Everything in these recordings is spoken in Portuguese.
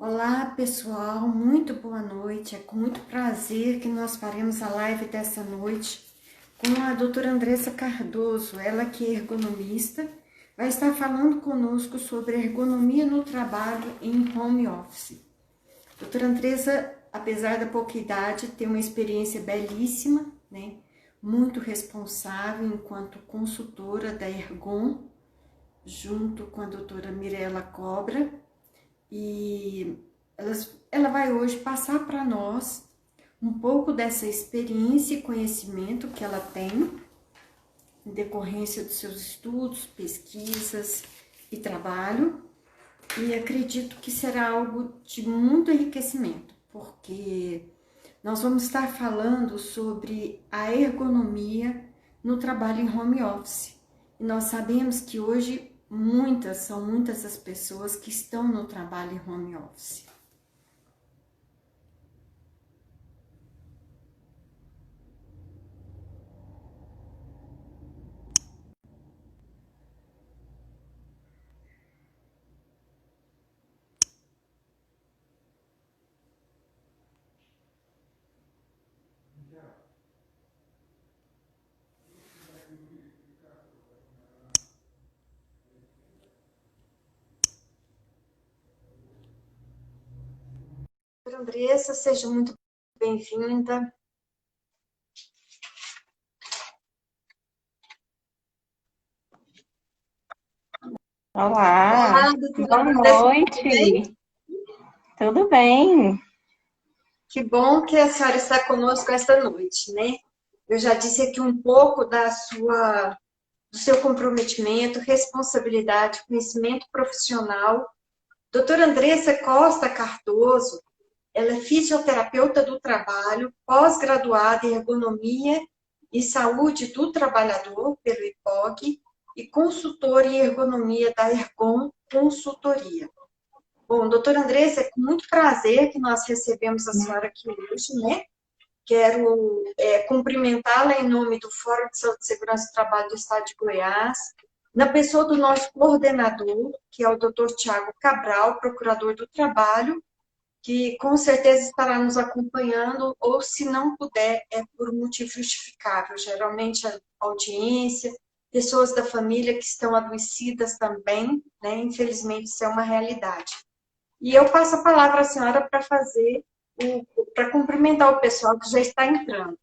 Olá, pessoal, muito boa noite. É com muito prazer que nós faremos a live dessa noite com a doutora Andressa Cardoso, ela que é ergonomista, vai estar falando conosco sobre ergonomia no trabalho em home office. Doutora Andressa, apesar da pouca idade, tem uma experiência belíssima, né? Muito responsável enquanto consultora da Ergon, junto com a doutora Mirela Cobra, e ela vai hoje passar para nós um pouco dessa experiência e conhecimento que ela tem em decorrência dos seus estudos, pesquisas e trabalho. E acredito que será algo de muito enriquecimento, porque nós vamos estar falando sobre a ergonomia no trabalho em home office. E nós sabemos que hoje são muitas as pessoas que estão no trabalho em home office. Andressa, seja muito bem-vinda. Olá, Olá, doutora boa Andressa, tudo bem? noite. Tudo bem? Que bom que a senhora está conosco esta noite, né? Eu já disse aqui um pouco do seu comprometimento, responsabilidade, conhecimento profissional. Doutora Andressa Costa Cardoso, ela é fisioterapeuta do trabalho, pós-graduada em ergonomia e saúde do trabalhador pelo IPOG e consultora em ergonomia da Ergon Consultoria. Bom, doutora Andressa, é com muito prazer que nós recebemos a senhora aqui hoje, né? Quero cumprimentá-la em nome do Fórum de Saúde e Segurança do Trabalho do Estado de Goiás, na pessoa do nosso coordenador, que é o doutor Tiago Cabral, procurador do trabalho, que com certeza estará nos acompanhando, ou se não puder, é por motivo justificável. Geralmente a audiência, pessoas da família que estão adoecidas também, né? Infelizmente isso é uma realidade. E eu passo a palavra à senhora para cumprimentar o pessoal que já está entrando.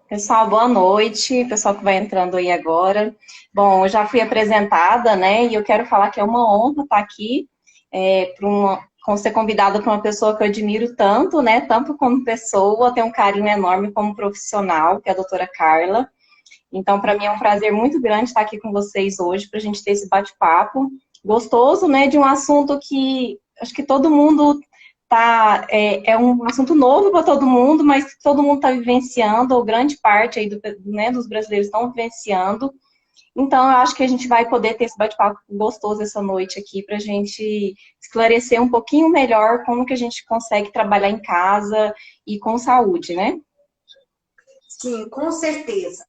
Pessoal, boa noite. Pessoal que vai entrando aí agora. Bom, eu já fui apresentada, né? E eu quero falar que é uma honra estar aqui, com ser convidada por uma pessoa que eu admiro tanto, né? Tanto como pessoa, tenho um carinho enorme como profissional, que é a doutora Carla. Então, para mim é um prazer muito grande estar aqui com vocês hoje, para a gente ter esse bate-papo gostoso, né? De um assunto que acho que todo mundo é um assunto novo para todo mundo, mas que todo mundo está vivenciando, ou grande parte aí né, dos brasileiros estão vivenciando. Então, eu acho que a gente vai poder ter esse bate-papo gostoso essa noite aqui, para a gente esclarecer um pouquinho melhor como que a gente consegue trabalhar em casa e com saúde, né? Sim, com certeza.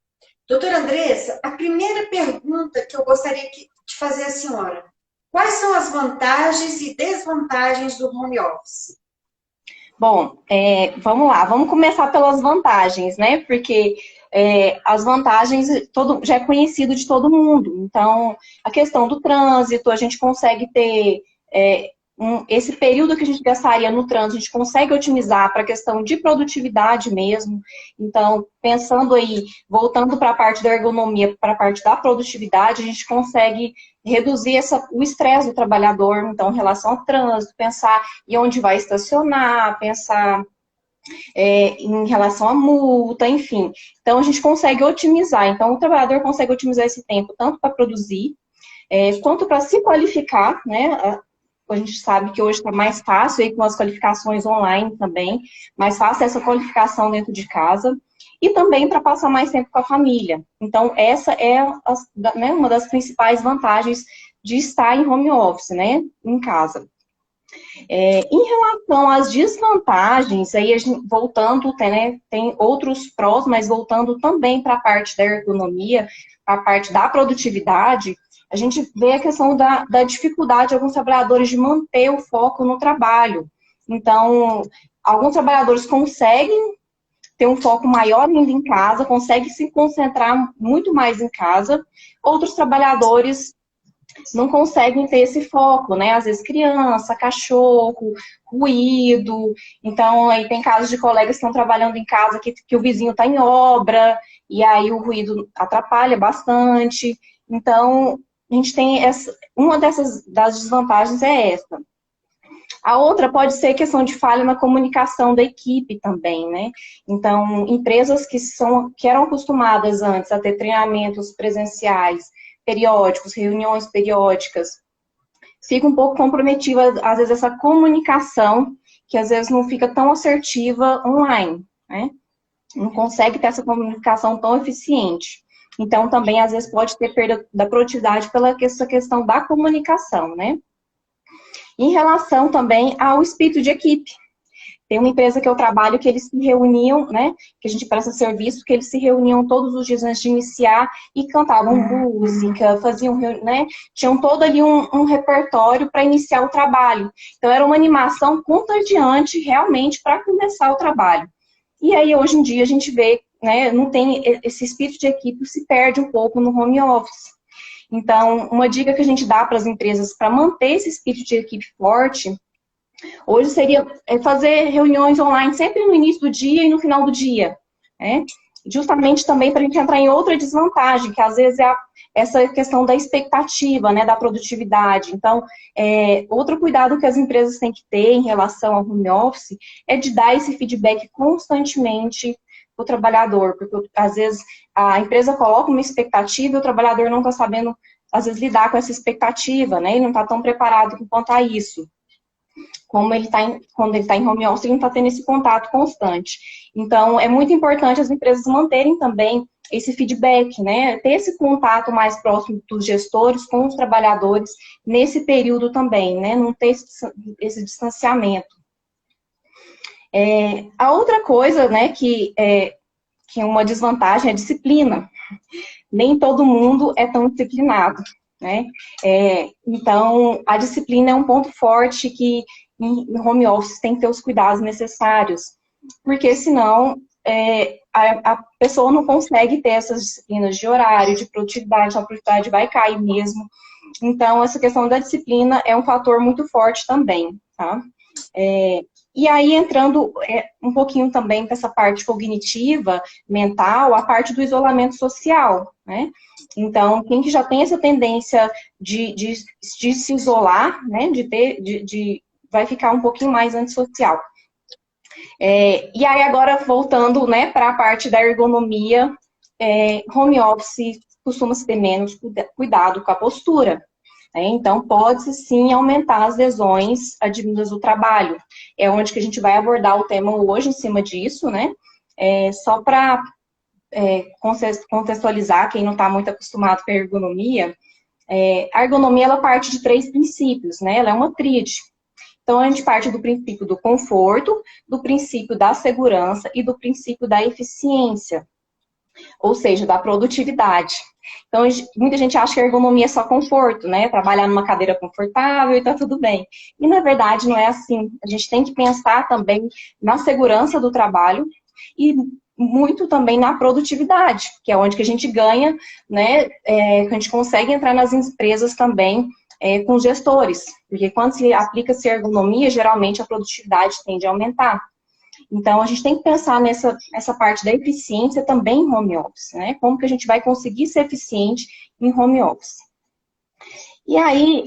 Doutora Andressa, a primeira pergunta que eu gostaria de fazer à senhora: quais são as vantagens e desvantagens do home office? Bom, vamos lá, vamos começar pelas vantagens, né? Porque as vantagens já é conhecido de todo mundo. Então, a questão do trânsito, a gente consegue ter esse período que a gente gastaria no trânsito, a gente consegue otimizar para a questão de produtividade mesmo. Então, pensando aí, voltando para a parte da ergonomia, para a parte da produtividade, a gente consegue reduzir o estresse do trabalhador, então, em relação ao trânsito, pensar e onde vai estacionar, pensar em relação à multa, enfim. Então, a gente consegue otimizar. Então, o trabalhador consegue otimizar esse tempo tanto para produzir, quanto para se qualificar, né? A gente sabe que hoje está mais fácil, aí com as qualificações online também, mais fácil essa qualificação dentro de casa, e também para passar mais tempo com a família. Então, essa é né, uma das principais vantagens de estar em home office, né, em casa. Em relação às desvantagens, aí a gente, voltando, tem outros prós, mas voltando também para a parte da ergonomia, a parte da produtividade, a gente vê a questão da dificuldade de alguns trabalhadores de manter o foco no trabalho. Então, alguns trabalhadores conseguem ter um foco maior ainda em casa, conseguem se concentrar muito mais em casa, outros trabalhadores não conseguem ter esse foco, né? Às vezes criança, cachorro, ruído. Então, aí tem casos de colegas que estão trabalhando em casa que o vizinho está em obra, e aí o ruído atrapalha bastante. Então, a gente tem uma das desvantagens é essa. A outra pode ser questão de falha na comunicação da equipe também, né? Então, empresas que eram acostumadas antes a ter treinamentos presenciais, periódicos, reuniões periódicas, fica um pouco comprometida, às vezes, essa comunicação, que às vezes não fica tão assertiva online, né? Não consegue ter essa comunicação tão eficiente. Então, também, às vezes, pode ter perda da produtividade pela essa questão da comunicação, né? Em relação também ao espírito de equipe. Tem uma empresa que eu trabalho que eles se reuniam, né? Que a gente presta serviço, que eles se reuniam todos os dias antes de iniciar e cantavam música, faziam, né? Tinham todo ali um repertório para iniciar o trabalho. Então, era uma animação contagiante realmente para começar o trabalho. E aí, hoje em dia, a gente vê, né? Não tem esse espírito de equipe, se perde um pouco no home office. Então, uma dica que a gente dá para as empresas para manter esse espírito de equipe forte, hoje seria fazer reuniões online sempre no início do dia e no final do dia, né? Justamente também para a gente entrar em outra desvantagem, que às vezes é essa questão da expectativa, né, da produtividade. Então, outro cuidado que as empresas têm que ter em relação ao home office é de dar esse feedback constantemente para o trabalhador, porque às vezes a empresa coloca uma expectativa e o trabalhador não está sabendo, às vezes, lidar com essa expectativa, né? Ele não está tão preparado quanto a isso. Quando ele está em home office, ele não está tendo esse contato constante. Então, é muito importante as empresas manterem também esse feedback, né? Ter esse contato mais próximo dos gestores com os trabalhadores nesse período também, né? Não ter esse distanciamento. A outra coisa, né, que é uma desvantagem é a disciplina. Nem todo mundo é tão disciplinado, né? Então, a disciplina é um ponto forte que em home office tem que ter os cuidados necessários, porque senão a pessoa não consegue ter essas disciplinas de horário, de produtividade, a produtividade vai cair mesmo. Então, essa questão da disciplina é um fator muito forte também, tá? E aí, entrando um pouquinho também para essa parte cognitiva, mental, a parte do isolamento social, né? Então, quem que já tem essa tendência de se isolar, né? Vai ficar um pouquinho mais antissocial. E aí, agora, voltando, né, para a parte da ergonomia, home office costuma-se ter menos cuidado com a postura. Então, pode sim aumentar as lesões advindas do trabalho. É onde que a gente vai abordar o tema hoje em cima disso, né? Só para contextualizar quem não está muito acostumado com a ergonomia, a ergonomia ela parte de 3 princípios, né? Ela é uma tríade. Então, a gente parte do princípio do conforto, do princípio da segurança e do princípio da eficiência, ou seja, da produtividade. Então, muita gente acha que a ergonomia é só conforto, né? Trabalhar numa cadeira confortável e tá tudo bem. E, na verdade, não é assim. A gente tem que pensar também na segurança do trabalho e muito também na produtividade, que é onde que a gente ganha, né? Que a gente consegue entrar nas empresas também com os gestores. Porque quando se aplica-se ergonomia, geralmente a produtividade tende a aumentar. Então, a gente tem que pensar nessa parte da eficiência também em home office, né? Como que a gente vai conseguir ser eficiente em home office. E aí,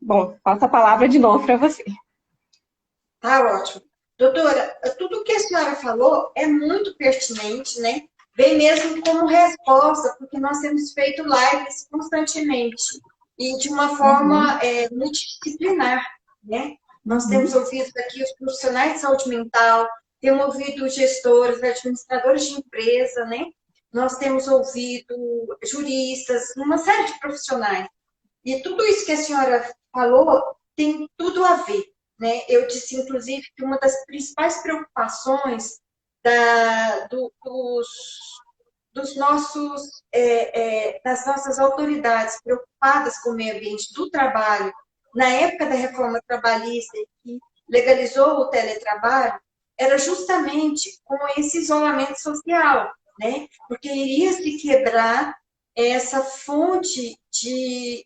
bom, passo a palavra de novo para você. Tá ótimo. Doutora, tudo que a senhora falou é muito pertinente, né? Vem mesmo como resposta, porque nós temos feito lives constantemente e de uma forma multidisciplinar, né? Nós temos ouvido aqui os profissionais de saúde mental, temos ouvido gestores, administradores de empresa, né? Nós temos ouvido juristas, uma série de profissionais. E tudo isso que a senhora falou tem tudo a ver, né? Eu disse, inclusive, que uma das principais preocupações das nossas autoridades preocupadas com o meio ambiente do trabalho, na época da reforma trabalhista, que legalizou o teletrabalho, era justamente com esse isolamento social, né? Porque iria se quebrar essa fonte de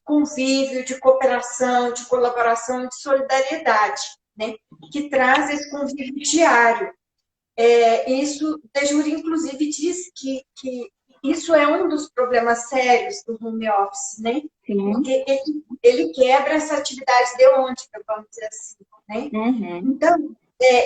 convívio, de cooperação, de colaboração, de solidariedade, né? Que traz esse convívio diário. Isso, o Tejuri, inclusive, diz que isso é um dos problemas sérios do home office, né? Sim. Porque ele quebra essa atividade deontica, vamos dizer assim, né? Uhum. Então,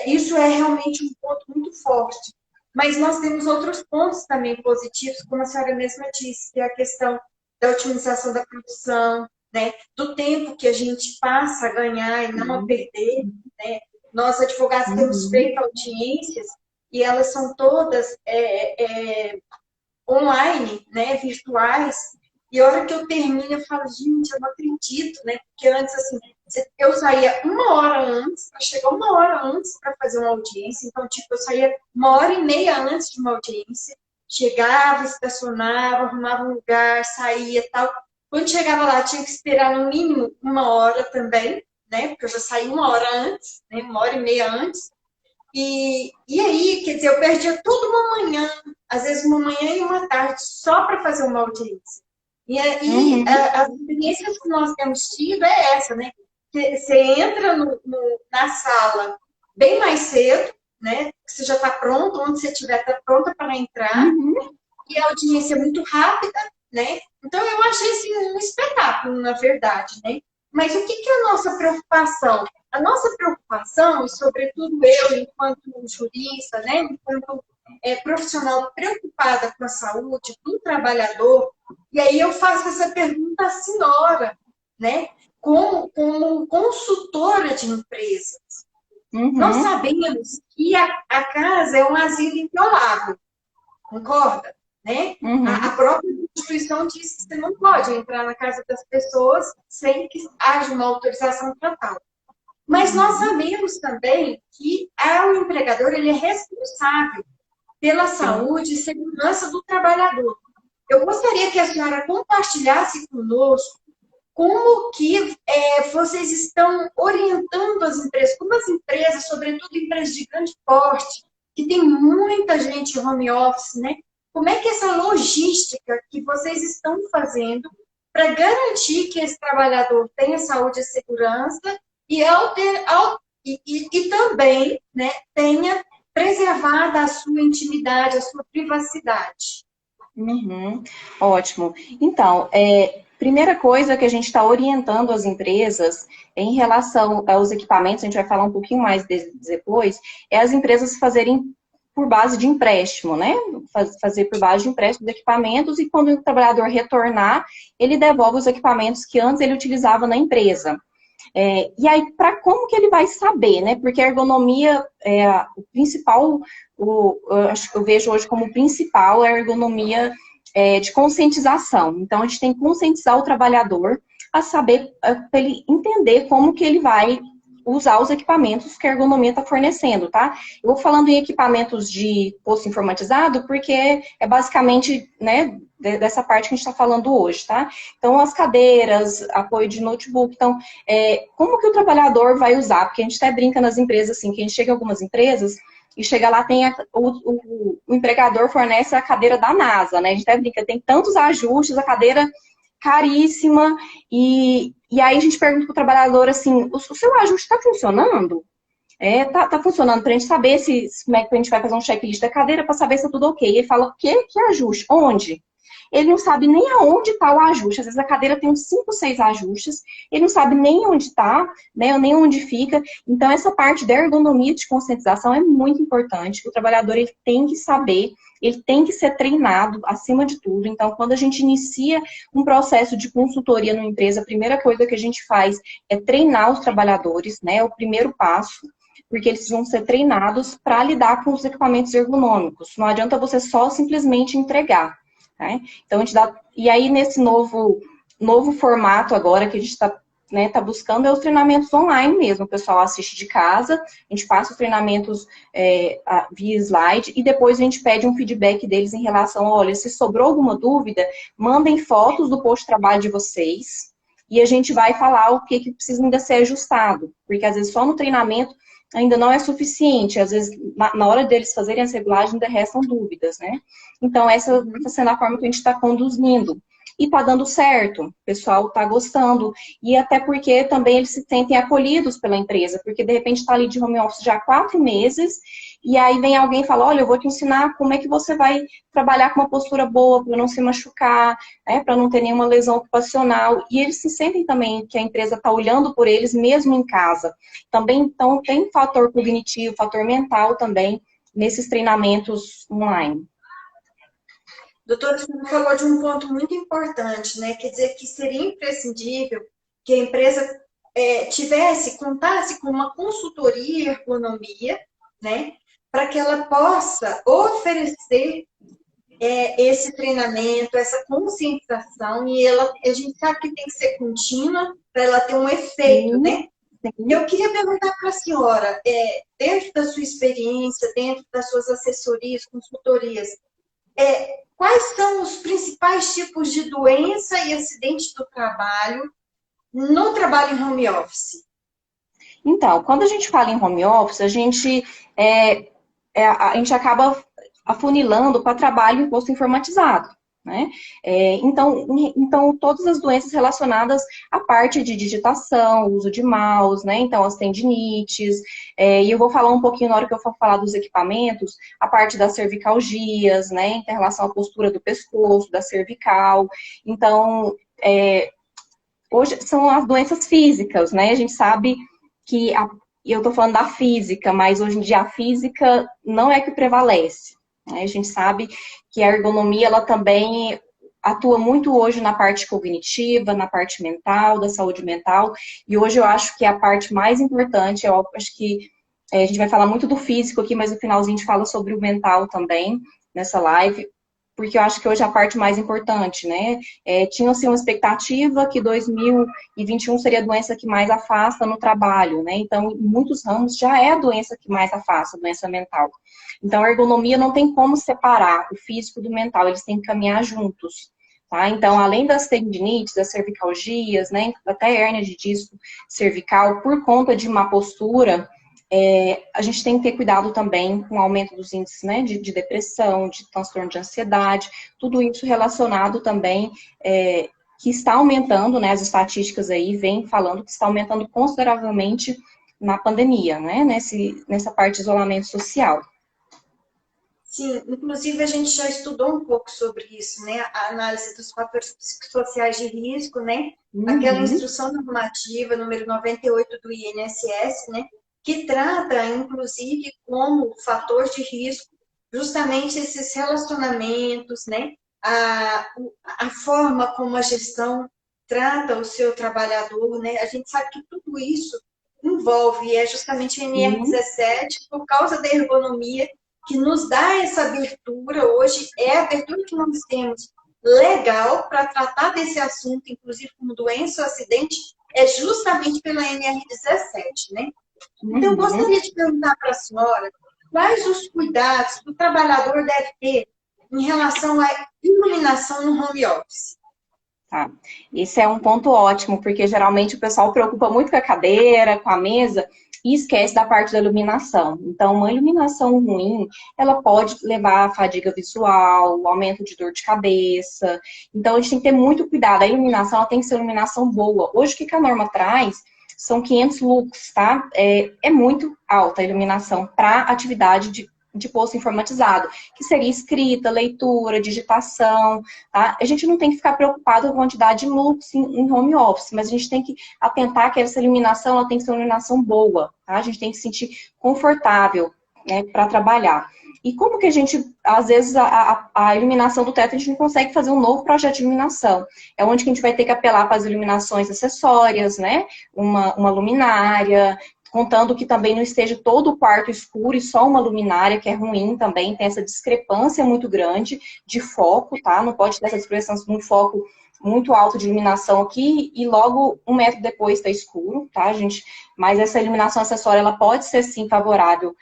isso é realmente um ponto muito forte. Mas nós temos outros pontos também positivos, como a senhora mesma disse, que é a questão da otimização da produção, né? Do tempo que a gente passa a ganhar e não a perder, né? Nós, advogados, temos feito audiências e elas são todas online, né? Virtuais. E a hora que eu termino, eu falo, gente, eu não acredito, né? Porque antes, assim, eu saía uma hora antes, para chegar uma hora antes para fazer uma audiência. Então, tipo, eu saía uma hora e meia antes de uma audiência, chegava, estacionava, arrumava um lugar, saía e tal. Quando chegava lá, tinha que esperar no mínimo uma hora também, né? Porque eu já saí uma hora antes, né? Uma hora e meia antes. E aí, quer dizer, eu perdia toda uma manhã, às vezes uma manhã e uma tarde, só para fazer uma audiência. E aí, as experiências que nós temos tido é essa, né? Você entra na sala bem mais cedo, né? Você já está pronto, onde você estiver está pronta para entrar, e a audiência é muito rápida, né? Então, eu achei assim, um espetáculo, na verdade, né? Mas o que é a nossa preocupação? A nossa preocupação, e sobretudo eu, enquanto jurista, né? Enquanto profissional preocupada com a saúde do trabalhador, e aí eu faço essa pergunta à senhora, né? Como consultora de empresas. Nós sabemos que a casa é um asilo inviolável, concorda? Né? A própria Constituição diz que você não pode entrar na casa das pessoas sem que haja uma autorização tratada. Mas nós sabemos também que o empregador ele é responsável pela saúde e segurança do trabalhador. Eu gostaria que a senhora compartilhasse conosco como que vocês estão orientando as empresas, como as empresas, sobretudo empresas de grande porte, que tem muita gente em home office, né? Como é que essa logística que vocês estão fazendo para garantir que esse trabalhador tenha saúde e segurança e também, né, tenha preservada a sua intimidade, a sua privacidade? Ótimo. Então, primeira coisa que a gente está orientando as empresas em relação aos equipamentos, a gente vai falar um pouquinho mais depois, é as empresas fazerem por base de empréstimo, né? Fazer por base de empréstimo de equipamentos e quando o trabalhador retornar, ele devolve os equipamentos que antes ele utilizava na empresa. E aí, como que ele vai saber, né? Porque a ergonomia, o principal, eu vejo hoje como principal é a ergonomia de conscientização. Então, a gente tem que conscientizar o trabalhador a saber, para ele entender como que ele vai usar os equipamentos que a ergonomia está fornecendo, tá? Eu vou falando em equipamentos de posto informatizado, porque é basicamente, né, dessa parte que a gente está falando hoje, tá? Então, as cadeiras, apoio de notebook. Então, como que o trabalhador vai usar? Porque a gente até brinca nas empresas, assim, que a gente chega em algumas empresas e chega lá, tem o empregador fornece a cadeira da NASA, né? A gente até brinca, tem tantos ajustes, a cadeira caríssima, e aí a gente pergunta para o trabalhador assim, o seu ajuste está funcionando? Tá funcionando para a gente saber como é que a gente vai fazer um checklist da cadeira para saber se é tudo ok. Ele fala, o quê? Que ajuste? Onde? Ele não sabe nem aonde está o ajuste. Às vezes a cadeira tem uns 5, 6 ajustes, ele não sabe nem onde está, né, nem onde fica. Então, essa parte da ergonomia de conscientização é muito importante. O trabalhador ele tem que saber, ele tem que ser treinado acima de tudo. Então, quando a gente inicia um processo de consultoria numa empresa, a primeira coisa que a gente faz é treinar os trabalhadores, né, é o primeiro passo, porque eles vão ser treinados para lidar com os equipamentos ergonômicos. Não adianta você só simplesmente entregar. Né? Então, a gente dá... E aí, nesse novo formato agora que a gente está né, tá buscando é os treinamentos online mesmo. O pessoal assiste de casa, a gente passa os treinamentos via slide e depois a gente pede um feedback deles em relação, olha, se sobrou alguma dúvida, mandem fotos do post de trabalho de vocês e a gente vai falar o que precisa ainda ser ajustado, porque às vezes só no treinamento ainda não é suficiente, às vezes na hora deles fazerem as regulagens ainda restam dúvidas, né? Então essa está sendo a forma que a gente está conduzindo. E está dando certo, o pessoal está gostando. E até porque também eles se sentem acolhidos pela empresa, porque de repente está ali de home office já há 4 meses, e aí vem alguém e fala, olha, eu vou te ensinar como é que você vai trabalhar com uma postura boa, para não se machucar, né, para não ter nenhuma lesão ocupacional. E eles se sentem também que a empresa está olhando por eles mesmo em casa. Também, então, tem fator cognitivo, fator mental também, nesses treinamentos online. Doutora, você falou de um ponto muito importante, né? Quer dizer que seria imprescindível que a empresa contasse com uma consultoria em ergonomia, né? Para que ela possa oferecer esse treinamento, essa conscientização, e a gente sabe que tem que ser contínua para ela ter um efeito, né? Eu queria perguntar para a senhora, dentro da sua experiência, dentro das suas assessorias, consultorias, quais são os principais tipos de doença e acidente do trabalho no trabalho em home office? Então, quando a gente fala em home office, a gente acaba afunilando para trabalho em posto informatizado, né? Então, todas as doenças relacionadas à parte de digitação, uso de mouse, né? Então, as tendinites, e eu vou falar um pouquinho na hora que eu for falar dos equipamentos, a parte das cervicalgias, né? Em relação à postura do pescoço, da cervical. Então, hoje são as doenças físicas, né? A gente sabe que, e eu estou falando da física, mas hoje em dia a física não é que prevalece, né? A gente sabe que a ergonomia, ela também atua muito hoje na parte cognitiva, na parte mental, da saúde mental, e hoje eu acho que a parte mais importante, eu acho que a gente vai falar muito do físico aqui, mas no finalzinho a gente fala sobre o mental também, nessa live, porque eu acho que hoje é a parte mais importante, né? Tinha-se uma expectativa que 2021 seria a doença que mais afasta no trabalho, né? Então, em muitos ramos já é a doença que mais afasta, a doença mental. Então, a ergonomia não tem como separar o físico do mental, eles têm que caminhar juntos. Tá? Então, além das tendinites, das cervicalgias, né, até hérnia de disco cervical, por conta de má postura, a gente tem que ter cuidado também com o aumento dos índices, né, de depressão, de transtorno de ansiedade, tudo isso relacionado também, que está aumentando, né, as estatísticas aí vêm falando que está aumentando consideravelmente na pandemia, né, nessa parte de isolamento social. Sim, inclusive a gente já estudou um pouco sobre isso, né? A análise dos fatores psicossociais de risco, né? Aquela instrução normativa número 98 do INSS, né? Que trata, inclusive, como fator de risco, justamente esses relacionamentos, né? A forma como a gestão trata o seu trabalhador, né? A gente sabe que tudo isso envolve, e é justamente a NR17, por causa da ergonomia, que nos dá essa abertura hoje, é a abertura que nós temos legal para tratar desse assunto, inclusive como doença ou acidente, é justamente pela NR17, né? Então, eu gostaria de perguntar para a senhora quais os cuidados que o trabalhador deve ter em relação à iluminação no home office. Tá. Esse é um ponto ótimo, porque geralmente o pessoal preocupa muito com a cadeira, com a mesa, e esquece da parte da iluminação. Então, uma iluminação ruim, ela pode levar a fadiga visual, o aumento de dor de cabeça. Então, a gente tem que ter muito cuidado. A iluminação, ela tem que ser iluminação boa. Hoje, o que a norma traz são 500 lux, tá? É muito alta a iluminação para atividade de posto informatizado, que seria escrita, leitura, digitação, tá? A gente não tem que ficar preocupado com a quantidade de lux em home office, mas a gente tem que atentar que essa iluminação, ela tem que ser uma iluminação boa, tá? A gente tem que se sentir confortável, né, para trabalhar. E como que a gente, às vezes, a iluminação do teto, a gente não consegue fazer um novo projeto de iluminação. É onde que a gente vai ter que apelar para as iluminações acessórias, né? Uma luminária, contando que também não esteja todo o quarto escuro e só uma luminária, que é ruim também, tem essa discrepância muito grande de foco, tá? Não pode ter essa discrepância no foco muito alto de iluminação aqui e logo 1 metro depois está escuro, tá, gente? Mas essa iluminação acessória, ela pode ser, sim, favorável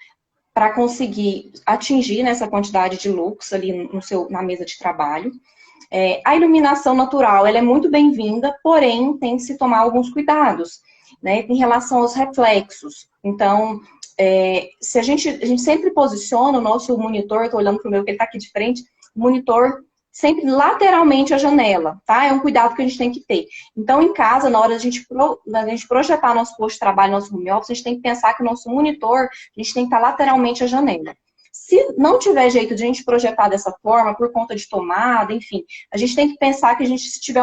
para conseguir atingir nessa quantidade de lux ali na mesa de trabalho. A iluminação natural, ela é muito bem-vinda, porém, tem que se tomar alguns cuidados, né, em relação aos reflexos. Então, se a gente sempre posiciona o nosso monitor, estou olhando para o meu, que ele está aqui de frente, o monitor sempre lateralmente à janela, tá? É um cuidado que a gente tem que ter. Então, em casa, na hora da gente projetar nosso posto de trabalho, nosso home office, a gente tem que pensar que o nosso monitor, a gente tem que estar lateralmente à janela. Se não tiver jeito de a gente projetar dessa forma, por conta de tomada, enfim, a gente tem que pensar que se tiver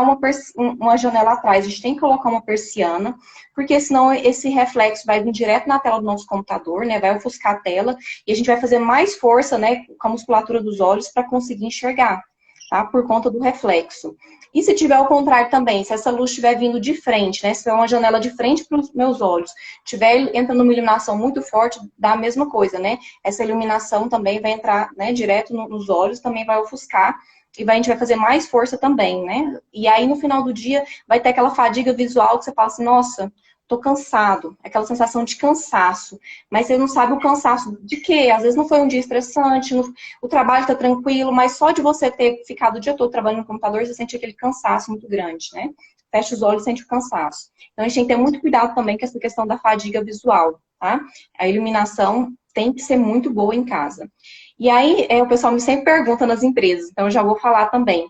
uma janela atrás, a gente tem que colocar uma persiana, porque senão esse reflexo vai vir direto na tela do nosso computador, né? Vai ofuscar a tela e a gente vai fazer mais força, né, com a musculatura dos olhos para conseguir enxergar, tá? Por conta do reflexo. E se tiver ao contrário também, se essa luz estiver vindo de frente, né? Se tiver uma janela de frente para os meus olhos, estiver entrando uma iluminação muito forte, dá a mesma coisa, né? Essa iluminação também vai entrar, né, direto nos olhos, também vai ofuscar, e a gente vai fazer mais força também, né? E aí, no final do dia, vai ter aquela fadiga visual que você fala assim, nossa, tô cansado, aquela sensação de cansaço, mas você não sabe o cansaço de quê? Às vezes não foi um dia estressante, o trabalho tá tranquilo, mas só de você ter ficado o dia todo trabalhando no computador, você sente aquele cansaço muito grande, né? Fecha os olhos e sente o cansaço. Então, a gente tem que ter muito cuidado também com essa questão da fadiga visual, tá? A iluminação tem que ser muito boa em casa. E aí, o pessoal me sempre pergunta nas empresas, então eu já vou falar também.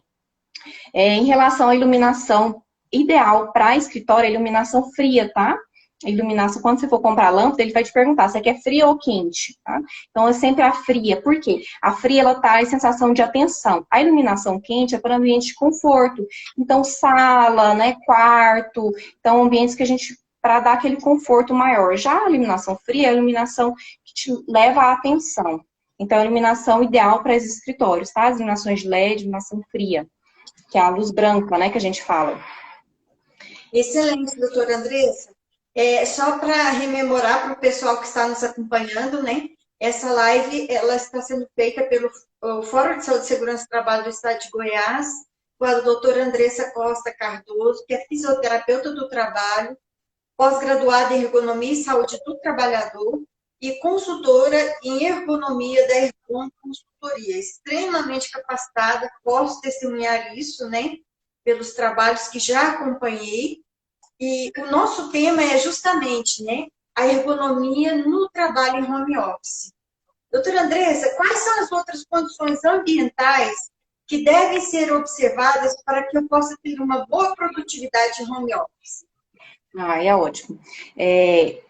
Em relação à iluminação ideal para escritório, é iluminação fria, tá? A iluminação, quando você for comprar a lâmpada, ele vai te perguntar se quer fria ou quente, tá? Então, é sempre a fria. Por quê? A fria, ela traz sensação de atenção. A iluminação quente é para ambiente de conforto. Então, sala, né, quarto. Então, ambientes que a gente, para dar aquele conforto maior. Já a iluminação fria é a iluminação que te leva à atenção. Então, a iluminação ideal para esses escritórios, tá? As iluminações de LED, iluminação fria, que é a luz branca, né, que a gente fala. Excelente, doutora Andressa. Só para rememorar para o pessoal que está nos acompanhando, né? Essa live ela está sendo feita pelo Fórum de Saúde e Segurança do Trabalho do Estado de Goiás, com a doutora Andressa Costa Cardoso, que é fisioterapeuta do trabalho, pós-graduada em Ergonomia e Saúde do Trabalhador e consultora em Ergonomia da Ergon Consultoria. Extremamente capacitada, posso testemunhar isso, né? Pelos trabalhos que já acompanhei. E o nosso tema é justamente, né, a ergonomia no trabalho em home office. Doutora Andressa, quais são as outras condições ambientais que devem ser observadas para que eu possa ter uma boa produtividade em home office? É ótimo.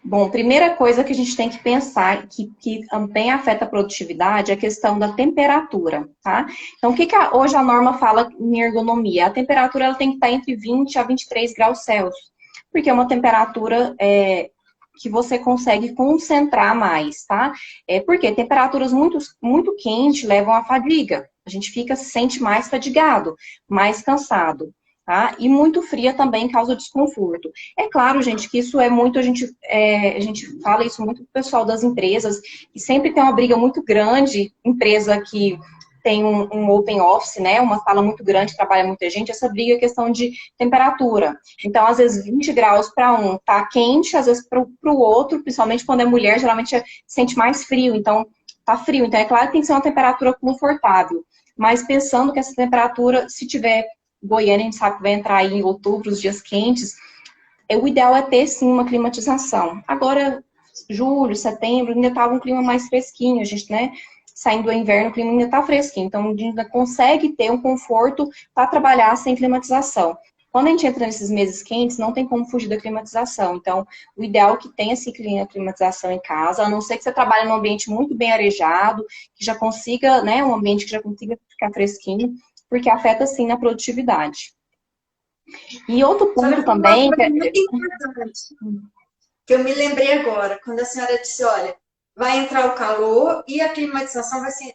Bom, primeira coisa que a gente tem que pensar, que também afeta a produtividade, é a questão da temperatura, tá? Então, o que hoje a norma fala em ergonomia? A temperatura ela tem que estar entre 20 a 23 graus Celsius, porque é uma temperatura que você consegue concentrar mais, tá? Porque temperaturas muito quentes levam à fadiga. A gente se sente mais fadigado, mais cansado. Tá? E muito fria também causa desconforto. É claro, gente, que isso é muito, a gente fala isso muito pro pessoal das empresas, e sempre tem uma briga muito grande, empresa que tem um open office, né, uma sala muito grande, trabalha muita gente, essa briga é questão de temperatura. Então, às vezes, 20 graus para um tá quente, às vezes para o outro, principalmente quando é mulher, geralmente sente mais frio, então tá frio. Então, é claro que tem que ser uma temperatura confortável, mas pensando que essa temperatura, se tiver Goiânia, a gente sabe que vai entrar aí em outubro, os dias quentes, o ideal é ter, sim, uma climatização. Agora, julho, setembro, ainda estava um clima mais fresquinho, a gente, né, saindo do inverno, o clima ainda está fresquinho, então a gente ainda consegue ter um conforto para trabalhar sem climatização. Quando a gente entra nesses meses quentes, não tem como fugir da climatização. Então, o ideal é que tenha, sim, climatização em casa, a não ser que você trabalhe num ambiente muito bem arejado, que já consiga, né, um ambiente que já consiga ficar fresquinho, porque afeta, sim, na produtividade. E outro ponto também... Uma coisa muito importante, que eu me lembrei agora, quando a senhora disse, olha, vai entrar o calor e a climatização vai ser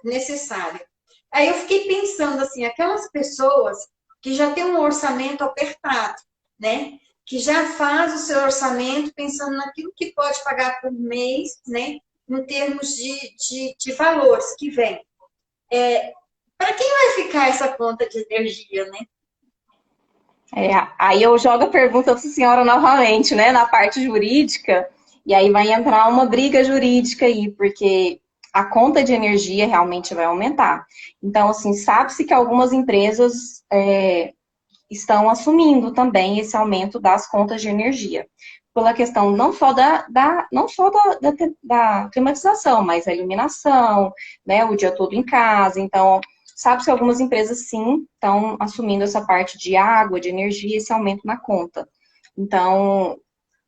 necessária. Aí eu fiquei pensando assim, aquelas pessoas que já têm um orçamento apertado, né? Que já faz o seu orçamento pensando naquilo que pode pagar por mês, né? Em termos de valores que vem. Para quem vai ficar essa conta de energia, né? Aí eu jogo a pergunta para a senhora novamente, né, na parte jurídica, e aí vai entrar uma briga jurídica aí, porque a conta de energia realmente vai aumentar. Então, assim, sabe-se que algumas empresas estão assumindo também esse aumento das contas de energia, pela questão não só não só da climatização, mas a iluminação, né, o dia todo em casa. Então, sabe que algumas empresas, sim, estão assumindo essa parte de água, de energia, esse aumento na conta. Então,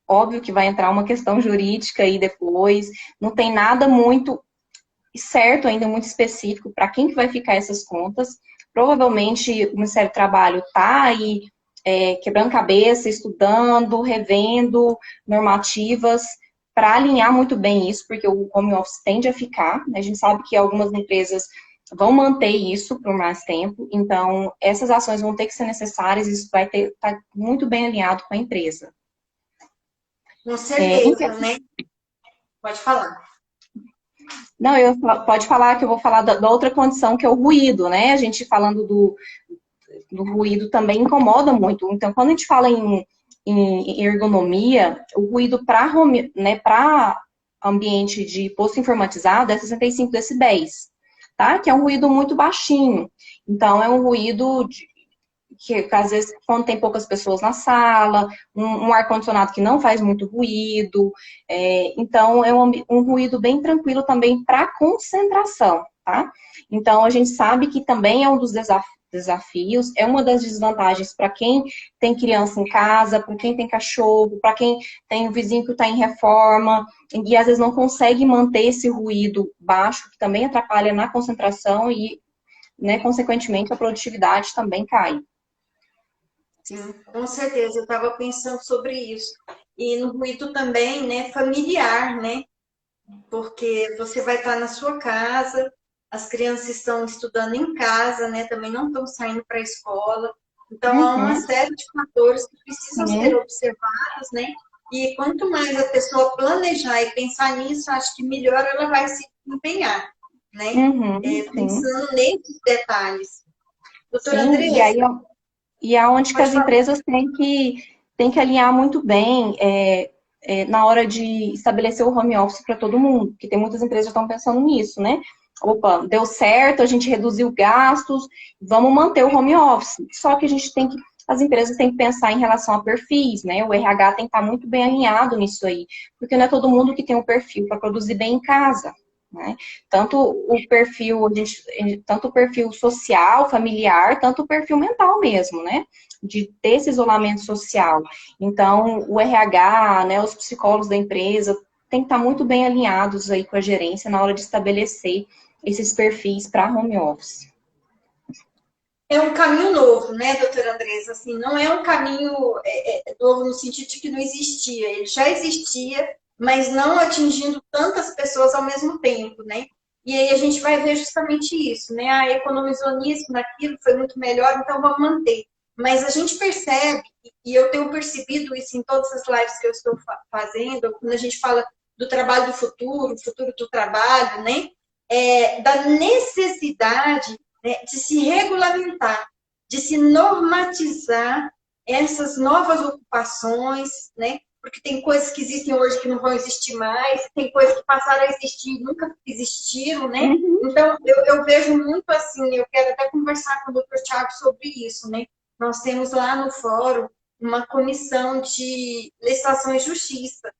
óbvio que vai entrar uma questão jurídica aí depois, não tem nada muito certo ainda, muito específico para quem que vai ficar essas contas. Provavelmente o Ministério do Trabalho está aí quebrando cabeça, estudando, revendo normativas para alinhar muito bem isso, porque o home office tende a ficar, né? A gente sabe que algumas empresas vão manter isso por mais tempo, então essas ações vão ter que ser necessárias, isso vai estar muito bem alinhado com a empresa. Com certeza, né? Pode falar. Não, pode falar que eu vou falar da outra condição, que é o ruído, né? A gente falando do ruído também incomoda muito. Então, quando a gente fala em ergonomia, o ruído para né, ambiente de posto informatizado é 65 decibéis, tá? Que é um ruído muito baixinho. Então, é um ruído que às vezes, quando tem poucas pessoas na sala, um ar-condicionado que não faz muito ruído. Então, é um ruído bem tranquilo também para concentração, tá? Então, a gente sabe que também é um dos desafios, é uma das desvantagens para quem tem criança em casa, para quem tem cachorro, para quem tem o vizinho que está em reforma, e às vezes não consegue manter esse ruído baixo, que também atrapalha na concentração e, né, consequentemente, a produtividade também cai. Sim, com certeza, eu estava pensando sobre isso. E no ruído também, né, familiar, né? Porque você vai estar na sua casa, as crianças estão estudando em casa, né? Também não estão saindo para a escola. Então, há uma Uhum. série de fatores que precisam ser Sim, observados, né? E quanto mais a pessoa planejar e pensar nisso, acho que melhor ela vai se empenhar, né? sim, Pensando nesses detalhes. Doutora sim. Andressa, E é onde que pode as falar. empresas têm que alinhar muito bem na hora de estabelecer o home office para todo mundo, porque tem muitas empresas que estão pensando nisso, né? Opa, deu certo, a gente reduziu gastos, vamos manter o home office. Só que as empresas têm que pensar em relação a perfis, né? O RH tem que estar muito bem alinhado nisso aí, porque não é todo mundo que tem um perfil para produzir bem em casa. Né? Tanto o perfil social, familiar, tanto o perfil mental mesmo, né? De ter esse isolamento social. Então, o RH, né, os psicólogos da empresa, tem que estar muito bem alinhados aí com a gerência na hora de estabelecer esses perfis para home office. É um caminho novo, né, doutora Andressa? Assim, não é um caminho novo no sentido de que não existia. Ele já existia, mas não atingindo tantas pessoas ao mesmo tempo, né? E aí a gente vai ver justamente isso, né? Ah, economizou nisso, naquilo, foi muito melhor, então vamos manter. Mas a gente percebe, e eu tenho percebido isso em todas as lives que eu estou fazendo, quando a gente fala do trabalho do futuro, futuro do trabalho, né? Da necessidade, né, de se regulamentar, de se normatizar essas novas ocupações, né? Porque tem coisas que existem hoje que não vão existir mais, tem coisas que passaram a existir e nunca existiram, né? Uhum. Então, eu vejo muito assim, eu quero até conversar com o doutor Tiago sobre isso, né? Nós temos lá no fórum uma comissão de legislação e justiça,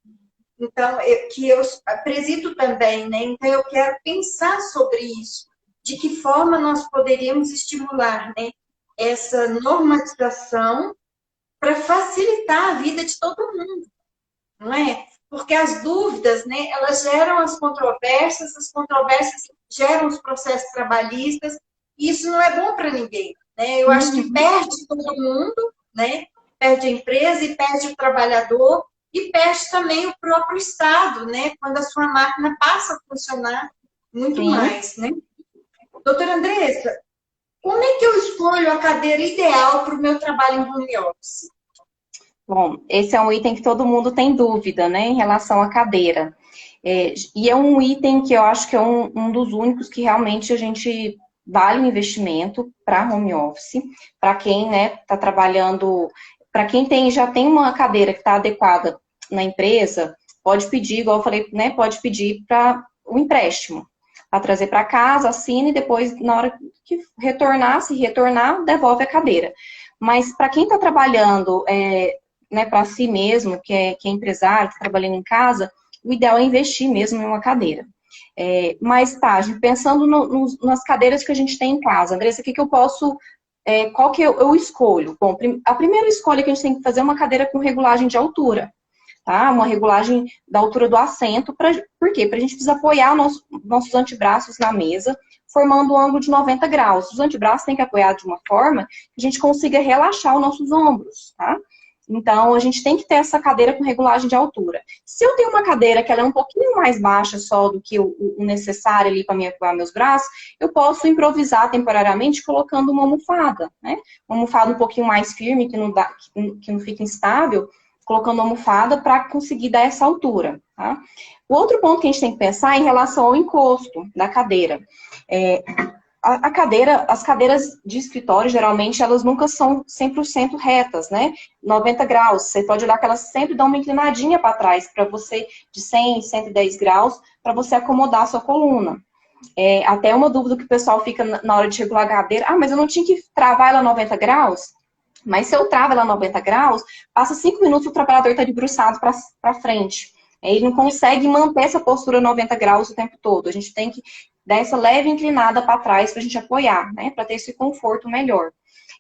então, que eu presido também, né? Então, eu quero pensar sobre isso, de que forma nós poderíamos estimular, né, essa normatização para facilitar a vida de todo mundo, não é? Porque as dúvidas, né, elas geram as controvérsias geram os processos trabalhistas, e isso não é bom para ninguém, né? Eu acho que Uhum. perde todo mundo, né? Perde a empresa e perde o trabalhador, e perde também o próprio Estado, né? Quando a sua máquina passa a funcionar muito Sim. mais, né? Doutora Andressa, como é que eu escolho a cadeira ideal para o meu trabalho em home office? Bom, esse é um item que todo mundo tem dúvida, né, em relação à cadeira. E é um item que eu acho que é um dos únicos que realmente a gente vale o investimento para home office, para quem, né, está trabalhando, para quem já tem uma cadeira que está adequada na empresa, pode pedir, igual eu falei, né, pode pedir para o empréstimo, para trazer para casa, assina e depois, na hora que retornar, se retornar, devolve a cadeira. Mas para quem está trabalhando, né, para si mesmo, que é empresário, está trabalhando em casa, o ideal é investir mesmo em uma cadeira. Mas tá, pensando nas cadeiras que a gente tem em casa, Andressa, o que eu posso, qual que eu escolho? Bom, a primeira escolha que a gente tem que fazer é uma cadeira com regulagem de altura, tá? Uma regulagem da altura do assento, por quê? Para a gente precisa apoiar nossos antebraços na mesa, formando um ângulo de 90 graus. Os antebraços têm que apoiar de uma forma que a gente consiga relaxar os nossos ombros, tá? Então, a gente tem que ter essa cadeira com regulagem de altura. Se eu tenho uma cadeira que ela é um pouquinho mais baixa só do que o necessário ali para me apoiar meus braços, eu posso improvisar temporariamente colocando uma almofada, né? Uma almofada um pouquinho mais firme, que não fica instável, colocando uma almofada para conseguir dar essa altura, tá? O outro ponto que a gente tem que pensar é em relação ao encosto da cadeira. As cadeiras de escritório, geralmente, elas nunca são 100% retas, né? 90 graus. Você pode olhar que elas sempre dão uma inclinadinha para trás, para você, de 100, 110 graus, para você acomodar a sua coluna. Até uma dúvida que o pessoal fica na hora de regular a cadeira. Ah, mas eu não tinha que travar ela 90 graus? Mas se eu travo ela 90 graus, passa 5 minutos o trabalhador está debruçado para frente. Ele não consegue manter essa postura 90 graus o tempo todo. A gente tem que dar essa leve inclinada para trás para a gente apoiar, né? Para ter esse conforto melhor.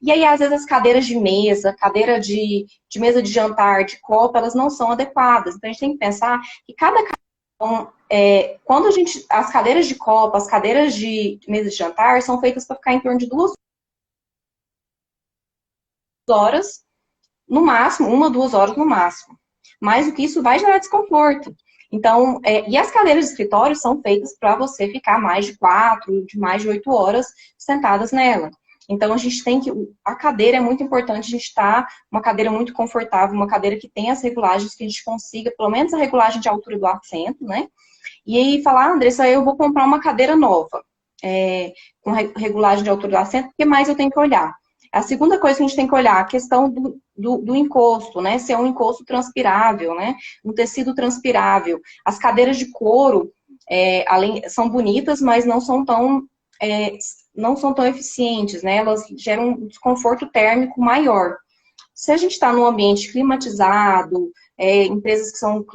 E aí, às vezes, as cadeiras de mesa, cadeira de mesa de jantar, de copa, elas não são adequadas. Então, a gente tem que pensar que quando as cadeiras de copa, as cadeiras de mesa de jantar são feitas para ficar em torno de 2 horas, no máximo, 1, 2 horas no máximo. Mais do que isso vai gerar desconforto. Então, e as cadeiras de escritório são feitas para você ficar mais de 4, de mais de 8 horas sentadas nela. Então, a cadeira é muito importante, a gente estar uma cadeira muito confortável, uma cadeira que tenha as regulagens, que a gente consiga, pelo menos a regulagem de altura do assento, né? E aí falar, Andressa, eu vou comprar uma cadeira nova, com regulagem de altura do assento, o que mais eu tenho que olhar? A segunda coisa que a gente tem que olhar, a questão do encosto, né? Se é um encosto transpirável, né? Um tecido transpirável. As cadeiras de couro, são bonitas, mas não são tão eficientes, né? Elas geram um desconforto térmico maior. Se a gente está num ambiente climatizado, empresas que são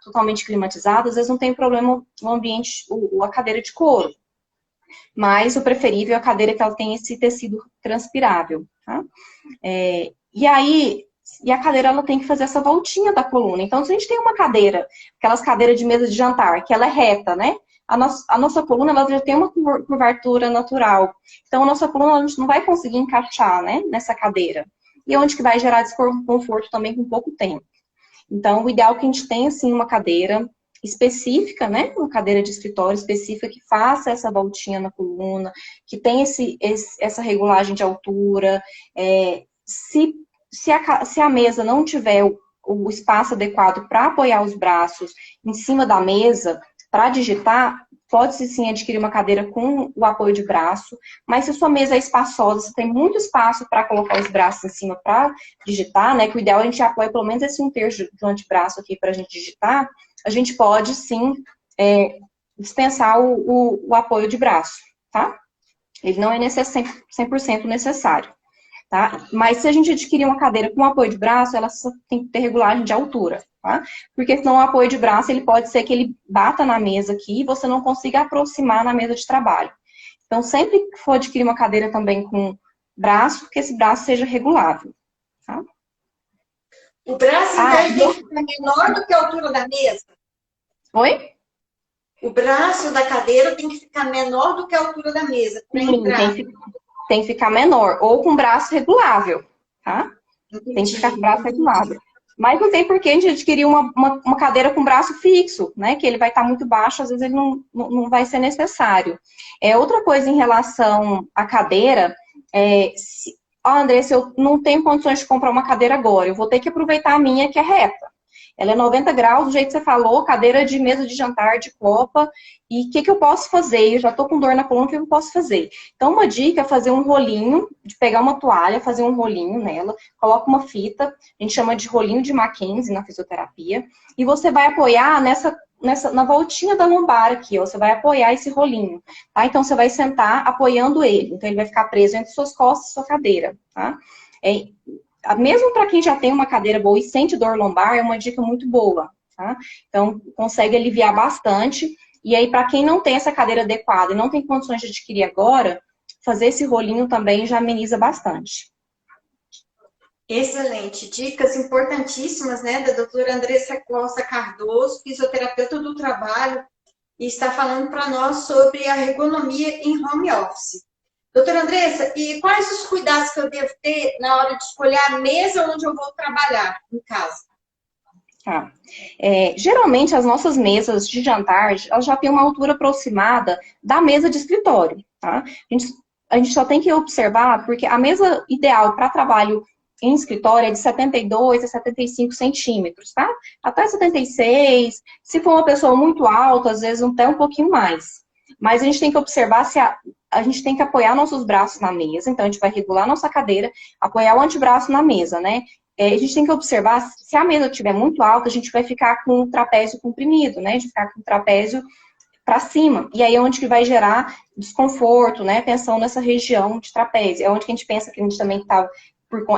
totalmente climatizadas, às vezes não tem problema no ambiente, a cadeira de couro. Mas o preferível é a cadeira que ela tem esse tecido transpirável, tá? E a cadeira ela tem que fazer essa voltinha da coluna. Então, se a gente tem uma cadeira, aquelas cadeiras de mesa de jantar, que ela é reta, né? A nossa coluna ela já tem uma curvatura natural. Então, a nossa coluna a gente não vai conseguir encaixar, né, nessa cadeira. E é onde que vai gerar desconforto também com pouco tempo. Então, o ideal é que a gente tenha, assim, uma cadeira específica, né? Uma cadeira de escritório específica que faça essa voltinha na coluna, que tenha essa regulagem de altura. Se a mesa não tiver o espaço adequado para apoiar os braços em cima da mesa, para digitar, pode-se sim adquirir uma cadeira com o apoio de braço, mas se a sua mesa é espaçosa, você tem muito espaço para colocar os braços em cima para digitar, né? Que o ideal é a gente apoia pelo menos esse 1/3 do antebraço aqui para a gente digitar, a gente pode sim dispensar o apoio de braço, tá? Ele não é 100% necessário, tá? Mas se a gente adquirir uma cadeira com apoio de braço, ela só tem que ter regulagem de altura, tá? Porque senão o apoio de braço, ele pode ser que ele bata na mesa aqui e você não consiga aproximar na mesa de trabalho. Então, sempre que for adquirir uma cadeira também com braço, que esse braço seja regulável, tá? O braço deve ficar menor do que a altura da mesa? Oi? O braço da cadeira tem que ficar menor do que a altura da mesa. Sim, tem que ficar menor. Ou com braço regulável, tá? Entendi. Tem que ficar com braço regulável. Mas não tem por que a gente adquirir uma cadeira com braço fixo, né? Que ele vai estar muito baixo, às vezes ele não vai ser necessário. Outra coisa em relação à cadeira, Andressa, eu não tenho condições de comprar uma cadeira agora, eu vou ter que aproveitar a minha que é reta. Ela é 90 graus, do jeito que você falou, cadeira de mesa de jantar, de copa. E o que eu posso fazer? Eu já tô com dor na coluna, o que eu posso fazer? Então, uma dica é fazer um rolinho, de pegar uma toalha, fazer um rolinho nela, coloca uma fita, a gente chama de rolinho de Mackenzie na fisioterapia, e você vai apoiar na voltinha da lombar aqui, ó, você vai apoiar esse rolinho, tá? Então, você vai sentar apoiando ele, então ele vai ficar preso entre suas costas e sua cadeira, tá? Mesmo para quem já tem uma cadeira boa e sente dor lombar, é uma dica muito boa, tá? Então, consegue aliviar bastante. E aí, para quem não tem essa cadeira adequada e não tem condições de adquirir agora, fazer esse rolinho também já ameniza bastante. Excelente. Dicas importantíssimas, né, da doutora Andressa Costa Cardoso, fisioterapeuta do trabalho, e está falando para nós sobre a ergonomia em home office. Doutora Andressa, e quais os cuidados que eu devo ter na hora de escolher a mesa onde eu vou trabalhar em casa? Tá. Geralmente, as nossas mesas de jantar, elas já têm uma altura aproximada da mesa de escritório, tá? A gente só tem que observar, porque a mesa ideal para trabalho em escritório é de 72 a 75 centímetros, tá? Até 76. Se for uma pessoa muito alta, às vezes até um pouquinho mais. Mas a gente tem que observar se a gente tem que apoiar nossos braços na mesa. Então, a gente vai regular nossa cadeira, apoiar o antebraço na mesa, né? A gente tem que observar, se a mesa estiver muito alta, a gente vai ficar com o trapézio comprimido, né? A gente vai ficar com o trapézio para cima. E aí é onde que vai gerar desconforto, né? Tensão nessa região de trapézio. É onde que a gente pensa que a gente também está...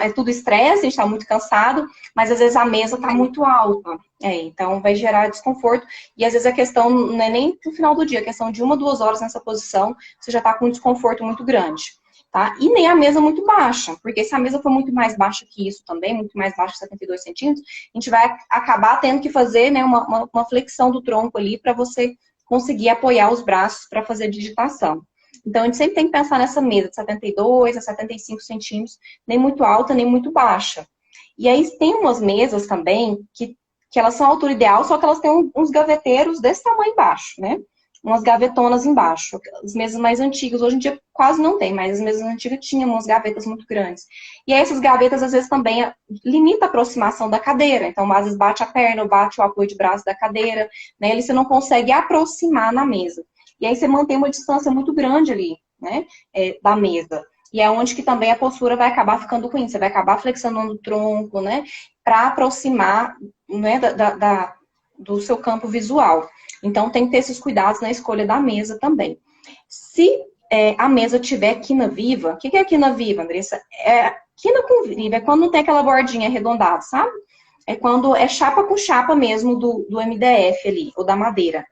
É tudo estresse, a gente está muito cansado, mas às vezes a mesa está muito alta. Então vai gerar desconforto. E às vezes a questão não é nem no final do dia, a questão de 1 ou 2 horas nessa posição, você já está com um desconforto muito grande. Tá? E nem a mesa muito baixa, porque se a mesa for muito mais baixa que isso também, muito mais baixa que 72 centímetros, a gente vai acabar tendo que fazer, né, uma flexão do tronco ali para você conseguir apoiar os braços para fazer a digitação. Então, a gente sempre tem que pensar nessa mesa de 72 a 75 centímetros, nem muito alta, nem muito baixa. E aí tem umas mesas também que elas são a altura ideal, só que elas têm uns gaveteiros desse tamanho embaixo, né? Umas gavetonas embaixo. As mesas mais antigas, hoje em dia quase não tem, mas as mesas antigas tinham umas gavetas muito grandes. E aí essas gavetas, às vezes, também limita a aproximação da cadeira. Então, às vezes, bate a perna, bate o apoio de braço da cadeira, né? Ali você não consegue aproximar na mesa. E aí você mantém uma distância muito grande ali, né? Da mesa. E é onde que também a postura vai acabar ficando ruim. Você vai acabar flexionando o tronco, né? Para aproximar, né, do seu campo visual. Então, tem que ter esses cuidados na escolha da mesa também. Se a mesa tiver quina viva, o que é quina viva, Andressa? Quina com viva é quando não tem aquela bordinha arredondada, sabe? É quando é chapa com chapa mesmo do MDF ali, ou da madeira.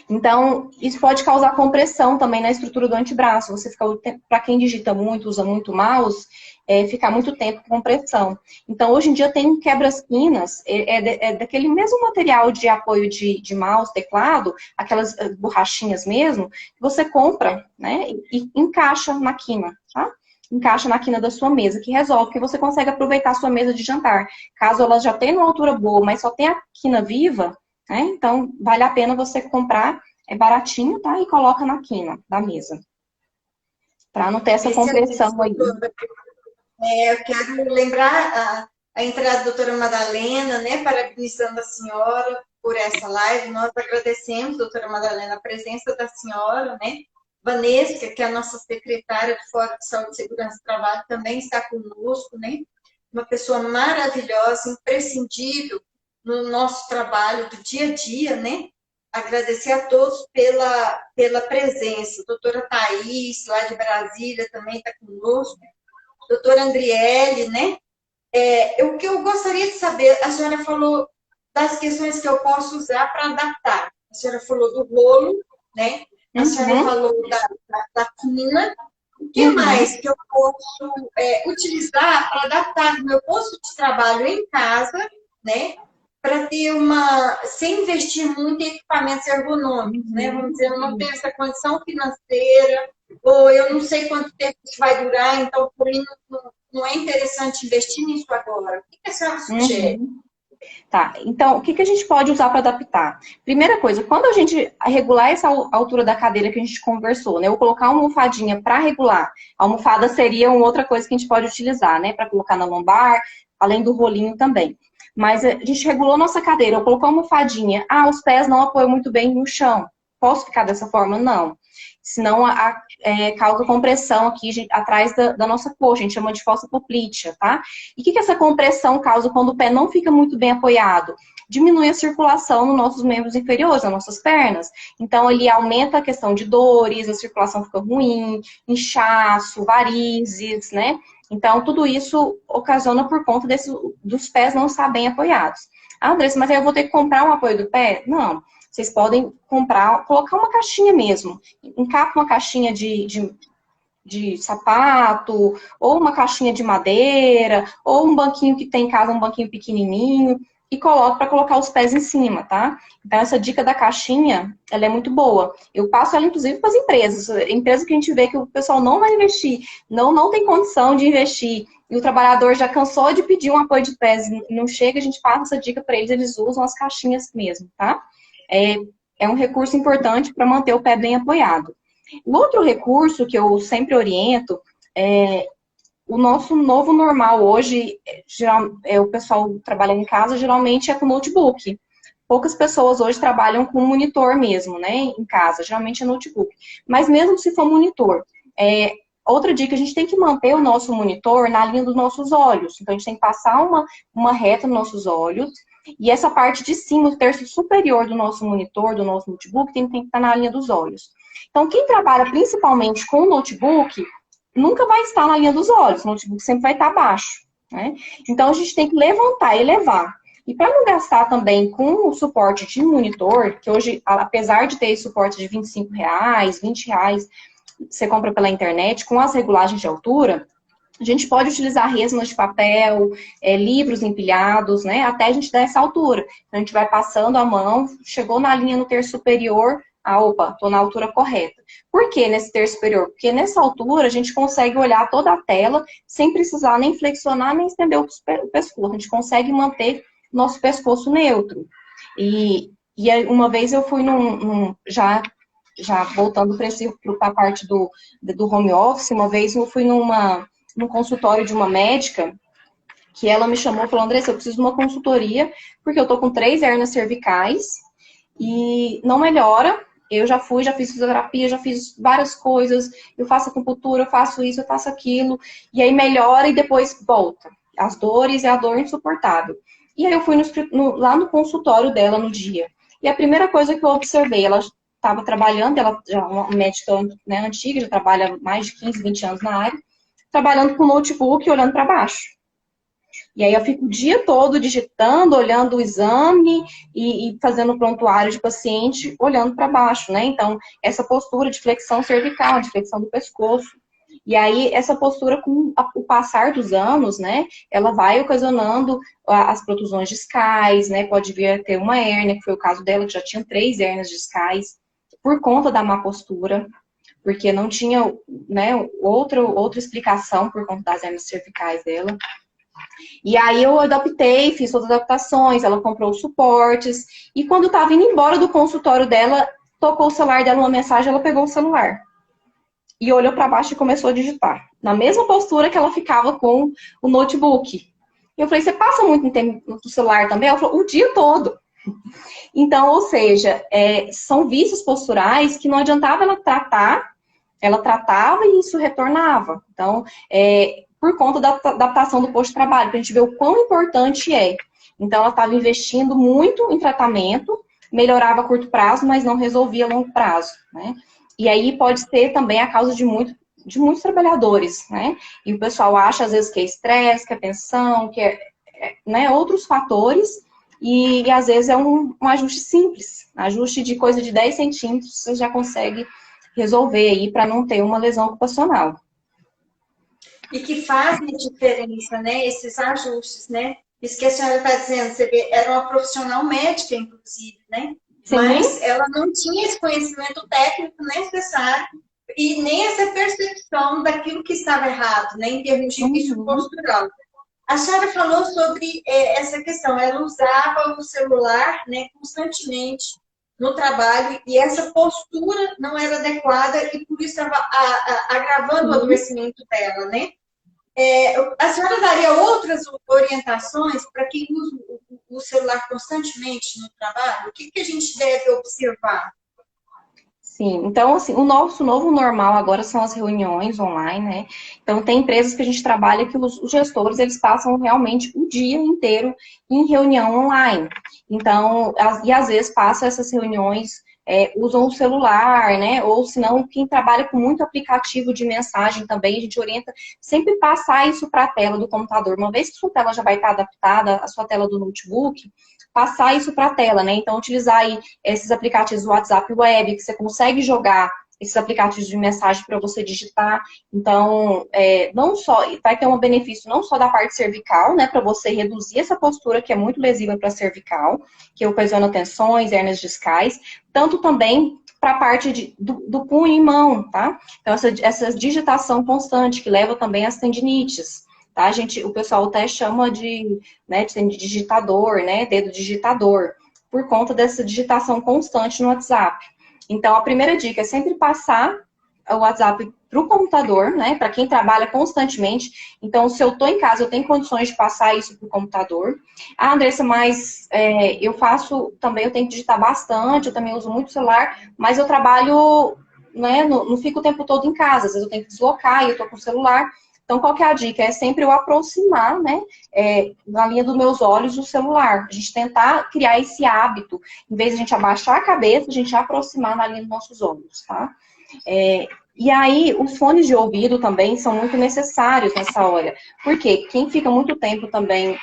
Então, isso pode causar compressão também na estrutura do antebraço. Você fica, para quem digita muito, usa muito mouse, ficar muito tempo com compressão. Então, hoje em dia tem quebra-quinas, daquele mesmo material de apoio de mouse, teclado, aquelas borrachinhas mesmo, que você compra, né, e encaixa na quina, tá? Encaixa na quina da sua mesa, que resolve, que você consegue aproveitar a sua mesa de jantar. Caso ela já tenha uma altura boa, mas só tenha a quina viva, né? Então, vale a pena você comprar, é baratinho, tá? E coloca na quina da mesa. Para não ter essa compressão aí. Eu quero lembrar a entrada da doutora Madalena, né? Parabenizando a senhora por essa live. Nós agradecemos, doutora Madalena, a presença da senhora, né? Vanessa, que é a nossa secretária do Fórum de Saúde e Segurança do Trabalho, também está conosco, né? Uma pessoa maravilhosa, imprescindível no nosso trabalho do dia a dia, né? Agradecer a todos pela presença. A doutora Thaís, lá de Brasília, também está conosco. Doutora Andriele, né? O que eu gostaria de saber, a senhora falou das questões que eu posso usar para adaptar. A senhora falou do rolo, né? A senhora falou da quina. O que mais que eu posso utilizar para adaptar o meu posto de trabalho em casa, né? Para ter sem investir muito em equipamentos ergonômicos, né? Vamos dizer, eu não tenho essa condição financeira, ou eu não sei quanto tempo isso vai durar, então por mim não é interessante investir nisso agora. O que a senhora sugere? Tá, então, o que a gente pode usar para adaptar? Primeira coisa, quando a gente regular essa altura da cadeira que a gente conversou, né? Eu colocar uma almofadinha para regular. A almofada seria uma outra coisa que a gente pode utilizar, né? Para colocar na lombar, além do rolinho também. Mas a gente regulou nossa cadeira, eu colocou uma almofadinha. Ah, os pés não apoiam muito bem no chão. Posso ficar dessa forma? Não. Senão causa compressão aqui atrás da nossa coxa, a gente chama de fossa poplítea, tá? E o que essa compressão causa quando o pé não fica muito bem apoiado? Diminui a circulação nos nossos membros inferiores, nas nossas pernas. Então, ele aumenta a questão de dores, a circulação fica ruim, inchaço, varizes, né? Então, tudo isso ocasiona por conta dos pés não estar bem apoiados. Ah, Andressa, mas aí eu vou ter que comprar um apoio do pé? Não. Vocês podem colocar uma caixinha mesmo. Encapa uma caixinha de sapato, ou uma caixinha de madeira, ou um banquinho que tem em casa, um banquinho pequenininho, e coloca para colocar os pés em cima, tá? Então, essa dica da caixinha, ela é muito boa. Eu passo ela, inclusive, para as empresas. Empresa que a gente vê que o pessoal não vai investir, não tem condição de investir, e o trabalhador já cansou de pedir um apoio de pés e não chega, a gente passa essa dica para eles usam as caixinhas mesmo, tá? É um recurso importante para manter o pé bem apoiado. O outro recurso que eu sempre oriento é o nosso novo normal hoje, o pessoal trabalhando em casa, geralmente é com notebook. Poucas pessoas hoje trabalham com monitor mesmo, né, em casa, geralmente é notebook. Mas mesmo se for monitor, outra dica, a gente tem que manter o nosso monitor na linha dos nossos olhos. Então, a gente tem que passar uma reta nos nossos olhos, e essa parte de cima, o terço superior do nosso monitor, do nosso notebook, tem que estar na linha dos olhos. Então, quem trabalha principalmente com o notebook, nunca vai estar na linha dos olhos, o notebook sempre vai estar abaixo, né? Então, a gente tem que levantar e elevar. E para não gastar também com o suporte de monitor, que hoje, apesar de ter esse suporte de R$ 25, R$ 20, você compra pela internet, com as regulagens de altura, a gente pode utilizar resmas de papel, livros empilhados, né? Até a gente dar essa altura. Então, a gente vai passando a mão, chegou na linha no terço superior, opa, estou na altura correta. Por que nesse terço superior? Porque nessa altura a gente consegue olhar toda a tela sem precisar nem flexionar, nem estender o pescoço. A gente consegue manter nosso pescoço neutro. E uma vez eu fui já voltando para a parte do home office, uma vez eu fui num consultório de uma médica, que ela me chamou e falou, Andressa, eu preciso de uma consultoria, porque eu tô com 3 hérnias cervicais e não melhora. Eu já fiz fisioterapia, já fiz várias coisas, eu faço acupuntura, eu faço isso, eu faço aquilo, e aí melhora e depois volta. As dores e a dor insuportável. E aí eu fui lá no consultório dela no dia. E a primeira coisa que eu observei, ela estava trabalhando, ela já é uma médica, né, antiga, já trabalha mais de 15, 20 anos na área, trabalhando com notebook e olhando para baixo. E aí eu fico o dia todo digitando, olhando o exame e fazendo prontuário de paciente, olhando para baixo, né? Então, essa postura de flexão cervical, de flexão do pescoço. E aí, essa postura, com o passar dos anos, né, ela vai ocasionando as protusões discais, né? Pode vir a ter uma hérnia, que foi o caso dela, que já tinha 3 hérnias discais, por conta da má postura, porque não tinha, né, outra explicação por conta das hérnias cervicais dela. E aí eu adaptei, fiz todas as adaptações, ela comprou os suportes, e quando eu estava indo embora do consultório dela, tocou o celular dela, uma mensagem, ela pegou o celular. E olhou para baixo e começou a digitar. Na mesma postura que ela ficava com o notebook. E eu falei, você passa muito tempo no celular também? Ela falou, o dia todo. Então, ou seja, são vícios posturais que não adiantava ela tratava e isso retornava. Então, por conta da adaptação do posto de trabalho, para a gente ver o quão importante é. Então, ela estava investindo muito em tratamento, melhorava a curto prazo, mas não resolvia a longo prazo, né? E aí pode ser também a causa de muitos trabalhadores, né? E o pessoal acha, às vezes, que é estresse, que é tensão, que né, outros fatores, e às vezes é um ajuste simples, ajuste de coisa de 10 centímetros, você já consegue resolver aí para não ter uma lesão ocupacional. E que fazem diferença, né? Esses ajustes, né? Isso que a senhora está dizendo, você vê, era uma profissional médica, inclusive, né? Sim. Mas ela não tinha esse conhecimento técnico necessário e nem essa percepção daquilo que estava errado, né? Em termos de vício postural. A senhora falou sobre essa questão, ela usava o celular, né, constantemente no trabalho e essa postura não era adequada e por isso estava agravando o adoecimento dela, né? A senhora daria outras orientações para quem usa o celular constantemente no trabalho? O que a gente deve observar? Sim, então, assim, o nosso novo normal agora são as reuniões online, né? Então, tem empresas que a gente trabalha que os gestores, eles passam realmente o dia inteiro em reunião online. Então, e às vezes passam essas reuniões, usam o celular, né? Ou se não, quem trabalha com muito aplicativo de mensagem também, a gente orienta sempre passar isso para a tela do computador. Uma vez que sua tela já vai estar adaptada à sua tela do notebook, passar isso para a tela, né? Então, utilizar aí esses aplicativos do WhatsApp Web, que você consegue jogar esses aplicativos de mensagem para você digitar. Então, não só vai ter um benefício não só da parte cervical, né, para você reduzir essa postura que é muito lesiva para a cervical, que ocasiona tensões, hérnias discais, tanto também para a parte do punho e mão, tá? Então, essa digitação constante que leva também às tendinites. Tá, o pessoal até chama né, de digitador, né, dedo digitador, por conta dessa digitação constante no WhatsApp. Então, a primeira dica é sempre passar o WhatsApp para o computador, né, para quem trabalha constantemente. Então, se eu estou em casa, eu tenho condições de passar isso para o computador. Ah, Andressa, mas eu faço também, eu tenho que digitar bastante, eu também uso muito celular, mas eu trabalho, né, não fico o tempo todo em casa, às vezes eu tenho que deslocar e eu estou com o celular. Então, qual que é a dica? É sempre eu aproximar, né, na linha dos meus olhos, o celular. A gente tentar criar esse hábito. Em vez de a gente abaixar a cabeça, a gente aproximar na linha dos nossos olhos, tá? E aí, os fones de ouvido também são muito necessários nessa hora. Porque quem fica muito tempo também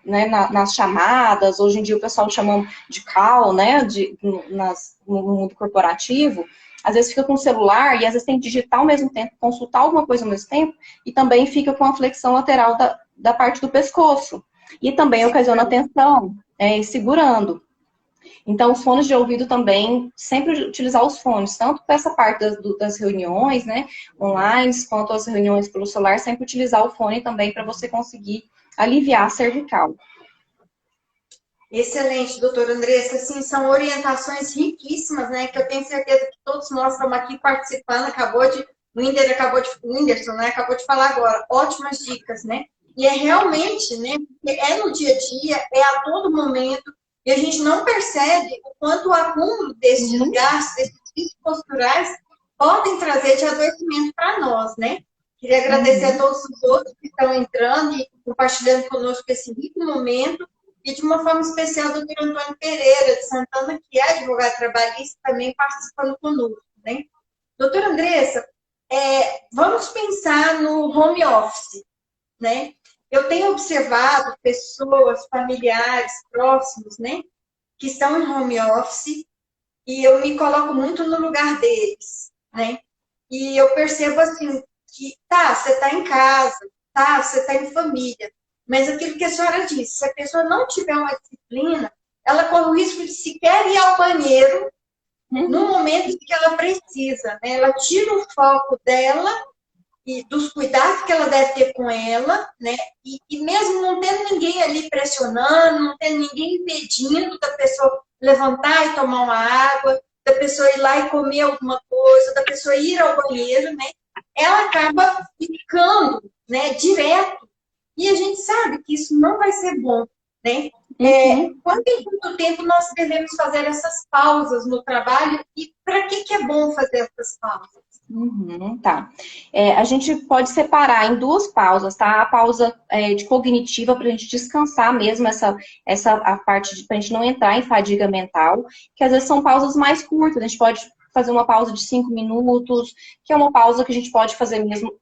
né, nas chamadas, hoje em dia o pessoal chama de call, né, no mundo corporativo, às vezes fica com o celular e às vezes tem que digitar ao mesmo tempo, consultar alguma coisa ao mesmo tempo, e também fica com a flexão lateral da parte do pescoço. E também ocasiona tensão, segurando. Então, os fones de ouvido também, sempre utilizar os fones, tanto para essa parte das reuniões, né, online, quanto as reuniões pelo celular, sempre utilizar o fone também para você conseguir aliviar a cervical. Excelente, doutora Andressa. Assim, são orientações riquíssimas, né? Que eu tenho certeza que todos nós estamos aqui participando. O Whindersson, né? Acabou de falar agora. Ótimas dicas, né? E é realmente, né? É no dia a dia, é a todo momento, e a gente não percebe o quanto o acúmulo desses gastos, desses vícios posturais, podem trazer de adoecimento para nós, né? Queria agradecer a todos os outros que estão entrando e compartilhando conosco esse rico momento. E de uma forma especial, o doutor Antônio Pereira, de Santana, que é advogado trabalhista, também participando conosco, né? Doutora Andressa, vamos pensar no home office, né? Eu tenho observado pessoas, familiares, próximos, né? Que estão em home office e eu me coloco muito no lugar deles, né? E eu percebo, assim, que, você está em casa, você está em família, mas aquilo que a senhora disse, se a pessoa não tiver uma disciplina, ela corre o risco de sequer ir ao banheiro no momento em que ela precisa, né? Ela tira o foco dela e dos cuidados que ela deve ter com ela, né? E mesmo não tendo ninguém ali pressionando, não tendo ninguém impedindo da pessoa levantar e tomar uma água, da pessoa ir lá e comer alguma coisa, da pessoa ir ao banheiro, né? Ela acaba ficando, né, direto. E a gente sabe que isso não vai ser bom, né? Quanto tempo nós devemos fazer essas pausas no trabalho e para que é bom fazer essas pausas? Tá. A gente pode separar em duas pausas, tá? A pausa de cognitiva para a gente descansar mesmo a parte para a gente não entrar em fadiga mental, que às vezes são pausas mais curtas. A gente pode fazer uma pausa de 5 minutos, que é uma pausa que a gente pode fazer mesmo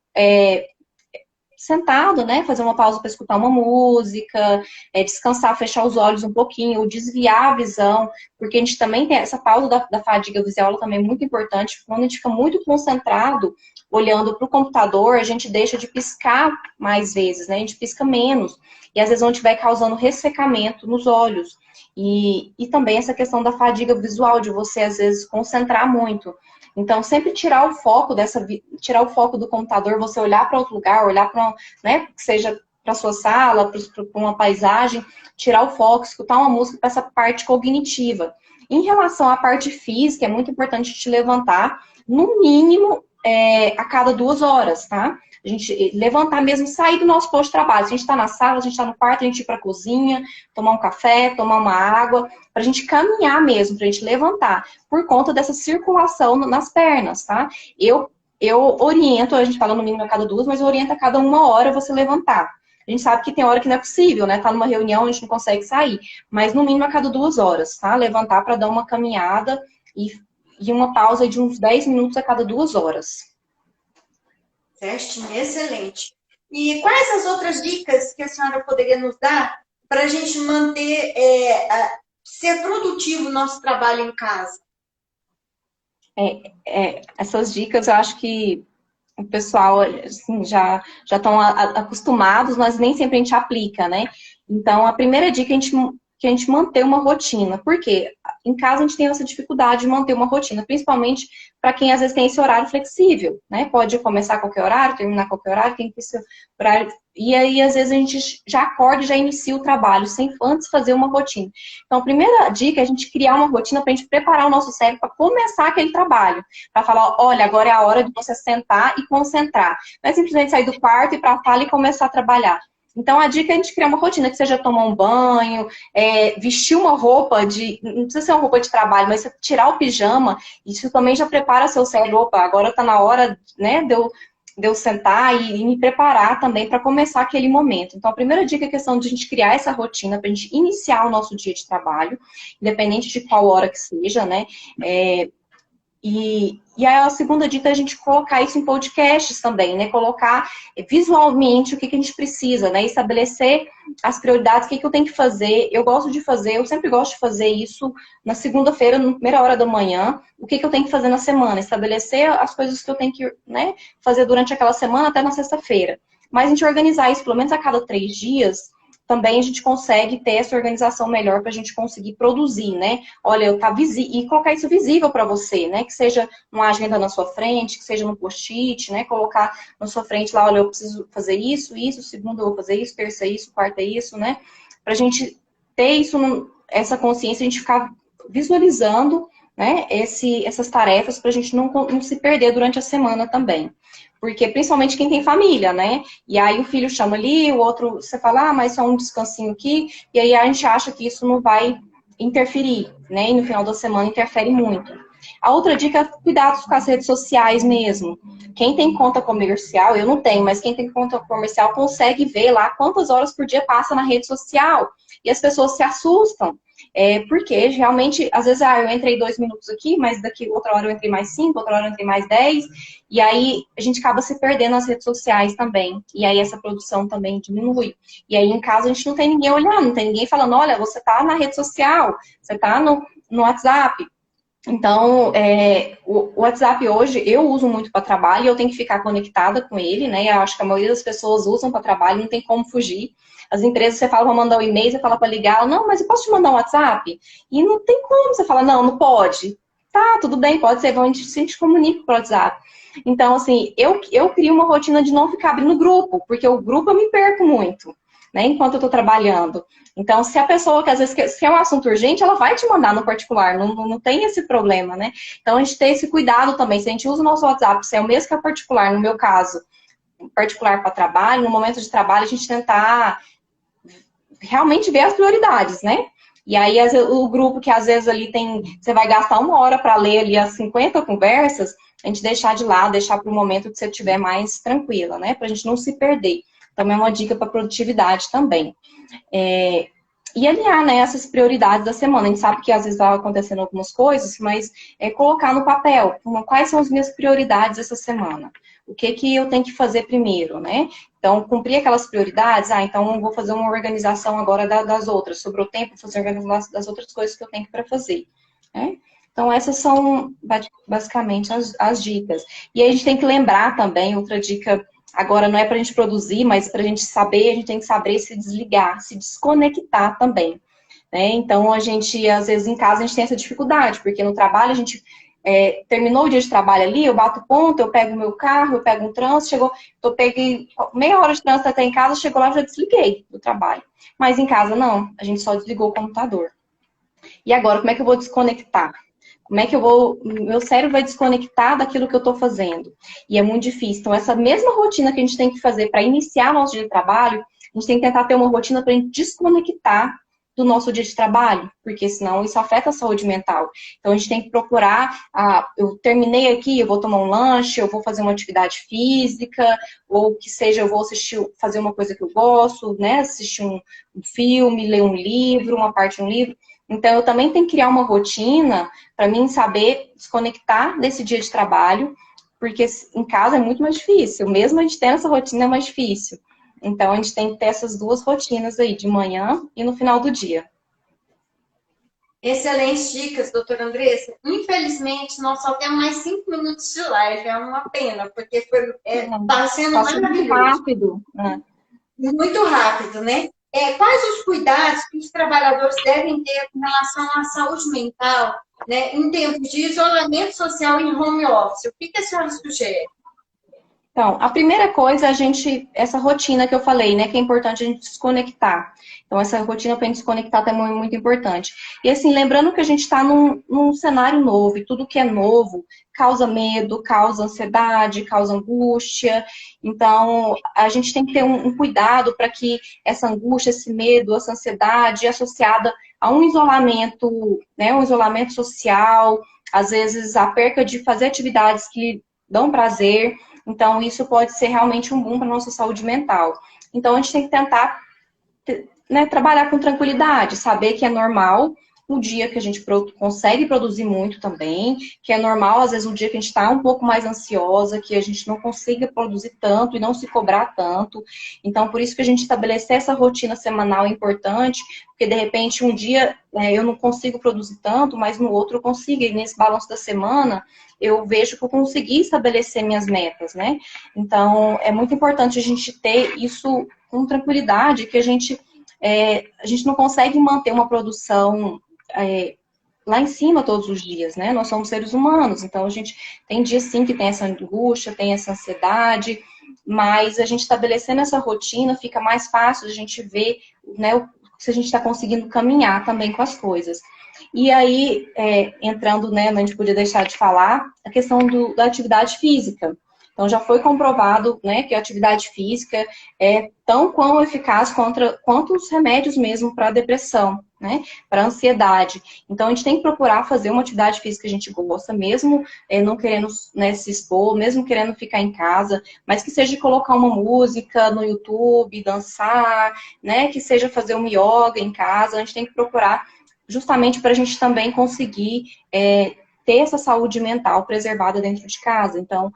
sentado, né? Fazer uma pausa para escutar uma música, descansar, fechar os olhos um pouquinho, ou desviar a visão, porque a gente também tem essa pausa da fadiga visual, ela também é muito importante. Quando a gente fica muito concentrado, olhando para o computador, a gente deixa de piscar mais vezes, né? A gente pisca menos. E às vezes a gente vai causando ressecamento nos olhos. E também essa questão da fadiga visual, de você às vezes concentrar muito. Então, sempre tirar o foco do computador, você olhar para outro lugar, olhar para, né, que seja para sua sala, para uma paisagem, tirar o foco, escutar uma música para essa parte cognitiva. Em relação à parte física, é muito importante te levantar, no mínimo, a cada 2 horas, tá? A gente levantar mesmo, sair do nosso posto de trabalho. Se a gente está na sala, a gente está no quarto, a gente ir para a cozinha, tomar um café, tomar uma água, para a gente caminhar mesmo, para a gente levantar, por conta dessa circulação nas pernas, tá? Eu oriento, a gente fala no mínimo a cada 2, mas eu oriento a cada 1 hora você levantar. A gente sabe que tem hora que não é possível, né? Tá numa reunião, a gente não consegue sair. Mas no mínimo a cada 2 horas, tá? Levantar para dar uma caminhada e uma pausa de uns 10 minutos a cada 2 horas. Certinho, excelente. E quais as outras dicas que a senhora poderia nos dar para a gente manter, ser produtivo o nosso trabalho em casa? Essas dicas eu acho que o pessoal assim, já estão acostumados, mas nem sempre a gente aplica, né? Então, a primeira dica é que a gente manter uma rotina. Por quê? Em casa a gente tem essa dificuldade de manter uma rotina, principalmente para quem às vezes tem esse horário flexível, né? Pode começar a qualquer horário, terminar a qualquer horário, tem que ter esse horário. E aí, às vezes, a gente já acorda e já inicia o trabalho, sem antes fazer uma rotina. Então, a primeira dica é a gente criar uma rotina para a gente preparar o nosso cérebro para começar aquele trabalho. Para falar, olha, agora é a hora de você sentar e concentrar. Não é simplesmente sair do quarto e ir para a sala e começar a trabalhar. Então, a dica é a gente criar uma rotina, que seja tomar um banho, vestir uma roupa não precisa ser uma roupa de trabalho, mas você tirar o pijama, isso também já prepara seu cérebro. Opa, agora está na hora, né, de eu sentar e me preparar também para começar aquele momento. Então, a primeira dica é a questão de a gente criar essa rotina para a gente iniciar o nosso dia de trabalho, independente de qual hora que seja, né? E aí a segunda dica é a gente colocar isso em podcasts também, né? Colocar visualmente o que a gente precisa, né? Estabelecer as prioridades, o que eu tenho que fazer. Eu sempre gosto de fazer isso na segunda-feira, na primeira hora da manhã, o que eu tenho que fazer na semana, estabelecer as coisas que eu tenho que, né, fazer durante aquela semana até na sexta-feira. Mas a gente organizar isso pelo menos a cada 3 dias, também a gente consegue ter essa organização melhor para a gente conseguir produzir, né? Olha, e colocar isso visível para você, né? Que seja uma agenda na sua frente, que seja no post-it, né? Colocar na sua frente lá, olha, eu preciso fazer isso, segunda eu vou fazer isso, terça isso, quarta isso, né? Para a gente ter isso, essa consciência, a gente ficar visualizando, né? Essas tarefas para a gente não se perder durante a semana também. Porque principalmente quem tem família, né? E aí o filho chama ali, o outro, você fala, mas só um descansinho aqui, e aí a gente acha que isso não vai interferir, né? E no final da semana interfere muito. A outra dica é cuidado com as redes sociais mesmo. Quem tem conta comercial, eu não tenho, mas quem tem conta comercial consegue ver lá quantas horas por dia passa na rede social. E as pessoas se assustam. Porque realmente, às vezes, eu entrei 2 minutos aqui, mas daqui outra hora eu entrei mais 5, outra hora eu entrei mais 10, e aí a gente acaba se perdendo nas redes sociais também, e aí essa produção também diminui. E aí em casa a gente não tem ninguém olhando, não tem ninguém falando, olha, você tá na rede social, você tá no WhatsApp. Então, o WhatsApp hoje eu uso muito para trabalho e eu tenho que ficar conectada com ele, né? Eu acho que a maioria das pessoas usam para trabalho, não tem como fugir. As empresas, você fala para mandar um e-mail, você fala para ligar, não, mas eu posso te mandar um WhatsApp? E não tem como, você fala, não pode. Tá, tudo bem, pode ser, a gente comunica por WhatsApp. Então, assim, eu crio uma rotina de não ficar abrindo grupo, porque o grupo eu me perco muito, né, enquanto eu estou trabalhando. Então, se a pessoa que às vezes se é um assunto urgente, ela vai te mandar no particular, não tem esse problema, né? Então, a gente tem esse cuidado também. Se a gente usa o nosso WhatsApp, se é o mesmo que a particular, no meu caso, particular para trabalho, no momento de trabalho, a gente tentar realmente ver as prioridades, né? E aí, o grupo que às vezes ali você vai gastar 1 hora para ler ali as 50 conversas, a gente deixar de lado, deixar para o momento que você estiver mais tranquila, né? Para a gente não se perder. Também é uma dica para produtividade também. E alinhar, né, essas prioridades da semana. A gente sabe que às vezes vai acontecendo algumas coisas, mas colocar no papel quais são as minhas prioridades essa semana. O que eu tenho que fazer primeiro, né? Então, cumprir aquelas prioridades, então eu vou fazer uma organização agora das outras. Sobrou tempo, vou fazer a organização das outras coisas que eu tenho para fazer, né? Então, essas são basicamente as dicas. E aí a gente tem que lembrar também, outra dica, agora não é para a gente produzir, mas para a gente saber, a gente tem que saber se desligar, se desconectar também, né? Então, às vezes, em casa, a gente tem essa dificuldade, porque no trabalho, a gente terminou o dia de trabalho ali, eu bato ponto, eu pego o meu carro, eu pego um trânsito, peguei meia hora de trânsito até em casa, chegou lá, já desliguei do trabalho. Mas em casa, não, a gente só desligou o computador. E agora, como é que eu vou desconectar? Como é que eu vou, meu cérebro vai desconectar daquilo que eu estou fazendo? E é muito difícil. Então, essa mesma rotina que a gente tem que fazer para iniciar nosso dia de trabalho, a gente tem que tentar ter uma rotina para a gente desconectar do nosso dia de trabalho, porque senão isso afeta a saúde mental. Então, a gente tem que procurar, eu terminei aqui, eu vou tomar um lanche, eu vou fazer uma atividade física, ou que seja, eu vou assistir, fazer uma coisa que eu gosto, né? Assistir um filme, ler um livro, uma parte de um livro. Então, eu também tenho que criar uma rotina para mim saber desconectar desse dia de trabalho, porque em casa é muito mais difícil. Mesmo a gente tendo essa rotina, é mais difícil. Então, a gente tem que ter essas duas rotinas aí, de manhã e no final do dia. Excelentes dicas, doutora Andressa. Infelizmente, nós só temos mais 5 minutos de live, é uma pena, porque está sendo Passa muito maravilhoso. rápido, né? Muito rápido, né? Quais os cuidados que os trabalhadores devem ter com relação à saúde mental, né, em tempos de isolamento social em home office? O que a senhora sugere? Então, a primeira coisa é essa rotina que eu falei, né, que é importante a gente desconectar. Então, essa rotina para a gente desconectar também é muito importante. E assim, lembrando que a gente está num cenário novo, e tudo que é novo causa medo, causa ansiedade, causa angústia. Então, a gente tem que ter um cuidado para que essa angústia, esse medo, essa ansiedade associada a um isolamento, né, um isolamento social, às vezes a perca de fazer atividades que dão prazer. Então, isso pode ser realmente um boom para a nossa saúde mental. Então, a gente tem que tentar, né, trabalhar com tranquilidade, saber que é normal o dia que a gente consegue produzir muito também, que é normal, às vezes, um dia que a gente está um pouco mais ansiosa, que a gente não consiga produzir tanto e não se cobrar tanto. Então, por isso que a gente estabelecer essa rotina semanal é importante, porque, de repente, um dia eu não consigo produzir tanto, mas no outro eu consigo, e nesse balanço da semana, eu vejo que eu consegui estabelecer minhas metas, né? Então, é muito importante a gente ter isso com tranquilidade, que a gente não consegue manter uma produção lá em cima todos os dias, né? Nós somos seres humanos, então a gente tem dias sim que tem essa angústia, tem essa ansiedade, mas a gente estabelecendo essa rotina fica mais fácil a gente ver, né, se a gente está conseguindo caminhar também com as coisas. E aí, entrando, né, não a gente podia deixar de falar, a questão da atividade física. Então, já foi comprovado, né, que a atividade física é tão quão eficaz quanto os remédios mesmo para a depressão, né, para a ansiedade. Então, a gente tem que procurar fazer uma atividade física que a gente gosta, mesmo não querendo, né, se expor, mesmo querendo ficar em casa, mas que seja colocar uma música no YouTube, dançar, né, que seja fazer um yoga em casa. A gente tem que procurar justamente para a gente também conseguir ter essa saúde mental preservada dentro de casa. Então,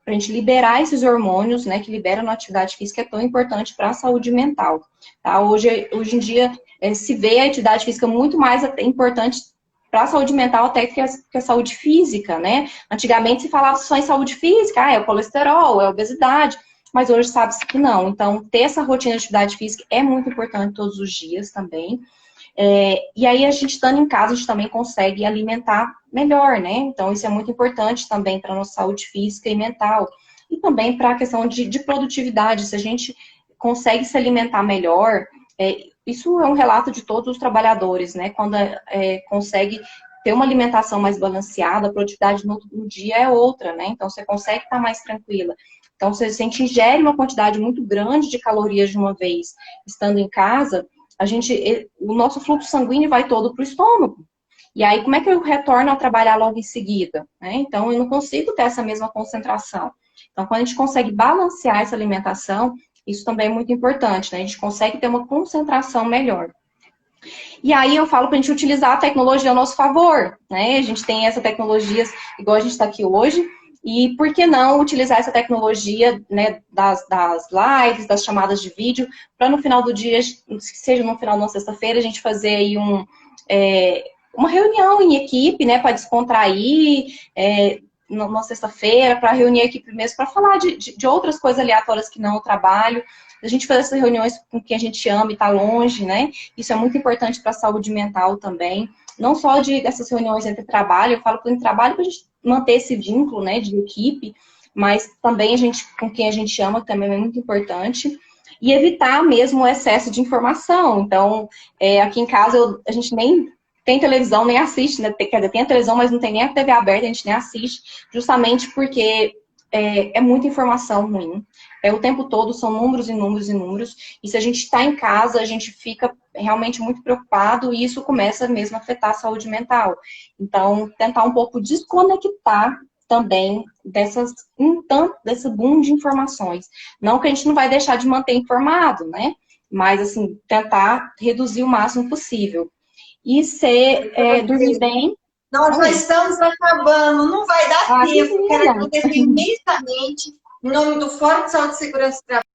para a gente liberar esses hormônios, né, que liberam na atividade física, é tão importante para a saúde mental. Tá? Hoje em dia, se vê a atividade física muito mais importante para a saúde mental até que a saúde física, né? Antigamente se falava só em saúde física, é o colesterol, é a obesidade, mas hoje sabe-se que não. Então, ter essa rotina de atividade física é muito importante todos os dias também. E aí, a gente estando em casa, a gente também consegue alimentar melhor, né? Então, isso é muito importante também para a nossa saúde física e mental. E também para a questão de produtividade. Se a gente consegue se alimentar melhor, isso é um relato de todos os trabalhadores, né? Quando consegue ter uma alimentação mais balanceada, a produtividade no dia é outra, né? Então, você consegue estar mais tranquila. Então, se a gente ingere uma quantidade muito grande de calorias de uma vez, estando em casa, o nosso fluxo sanguíneo vai todo para o estômago. E aí, como é que eu retorno a trabalhar logo em seguida? Né? Então, eu não consigo ter essa mesma concentração. Então, quando a gente consegue balancear essa alimentação, isso também é muito importante, né? A gente consegue ter uma concentração melhor. E aí, eu falo para a gente utilizar a tecnologia a nosso favor, né? A gente tem essas tecnologias, igual a gente está aqui hoje, e por que não utilizar essa tecnologia, né, das lives, das chamadas de vídeo, para no final do dia, seja no final de uma sexta-feira, a gente fazer aí uma reunião em equipe, né, para descontrair, numa sexta-feira, para reunir a equipe mesmo, para falar de outras coisas aleatórias que não o trabalho. A gente fazer essas reuniões com quem a gente ama e está longe, né? Isso é muito importante para a saúde mental também. Não só dessas reuniões entre trabalho, eu falo entre trabalho para a gente manter esse vínculo, né, de equipe, mas também com quem a gente ama, que também é muito importante. E evitar mesmo o excesso de informação. Então, aqui em casa, a gente nem tem televisão, nem assiste, né? Quer dizer, tem a televisão, mas não tem nem a TV aberta, a gente nem assiste, justamente porque é muita informação ruim. O tempo todo são números e números e números. E se a gente está em casa, a gente fica realmente muito preocupado e isso começa mesmo a afetar a saúde mental. Então, tentar um pouco desconectar também desse boom de informações. Não que a gente não vai deixar de manter informado, né? Mas, assim, tentar reduzir o máximo possível. E dormir bem. Nós já estamos acabando, não vai dar tempo. Quero agradecer imensamente, em nome do Fórum de Saúde e Segurança do Trabalho,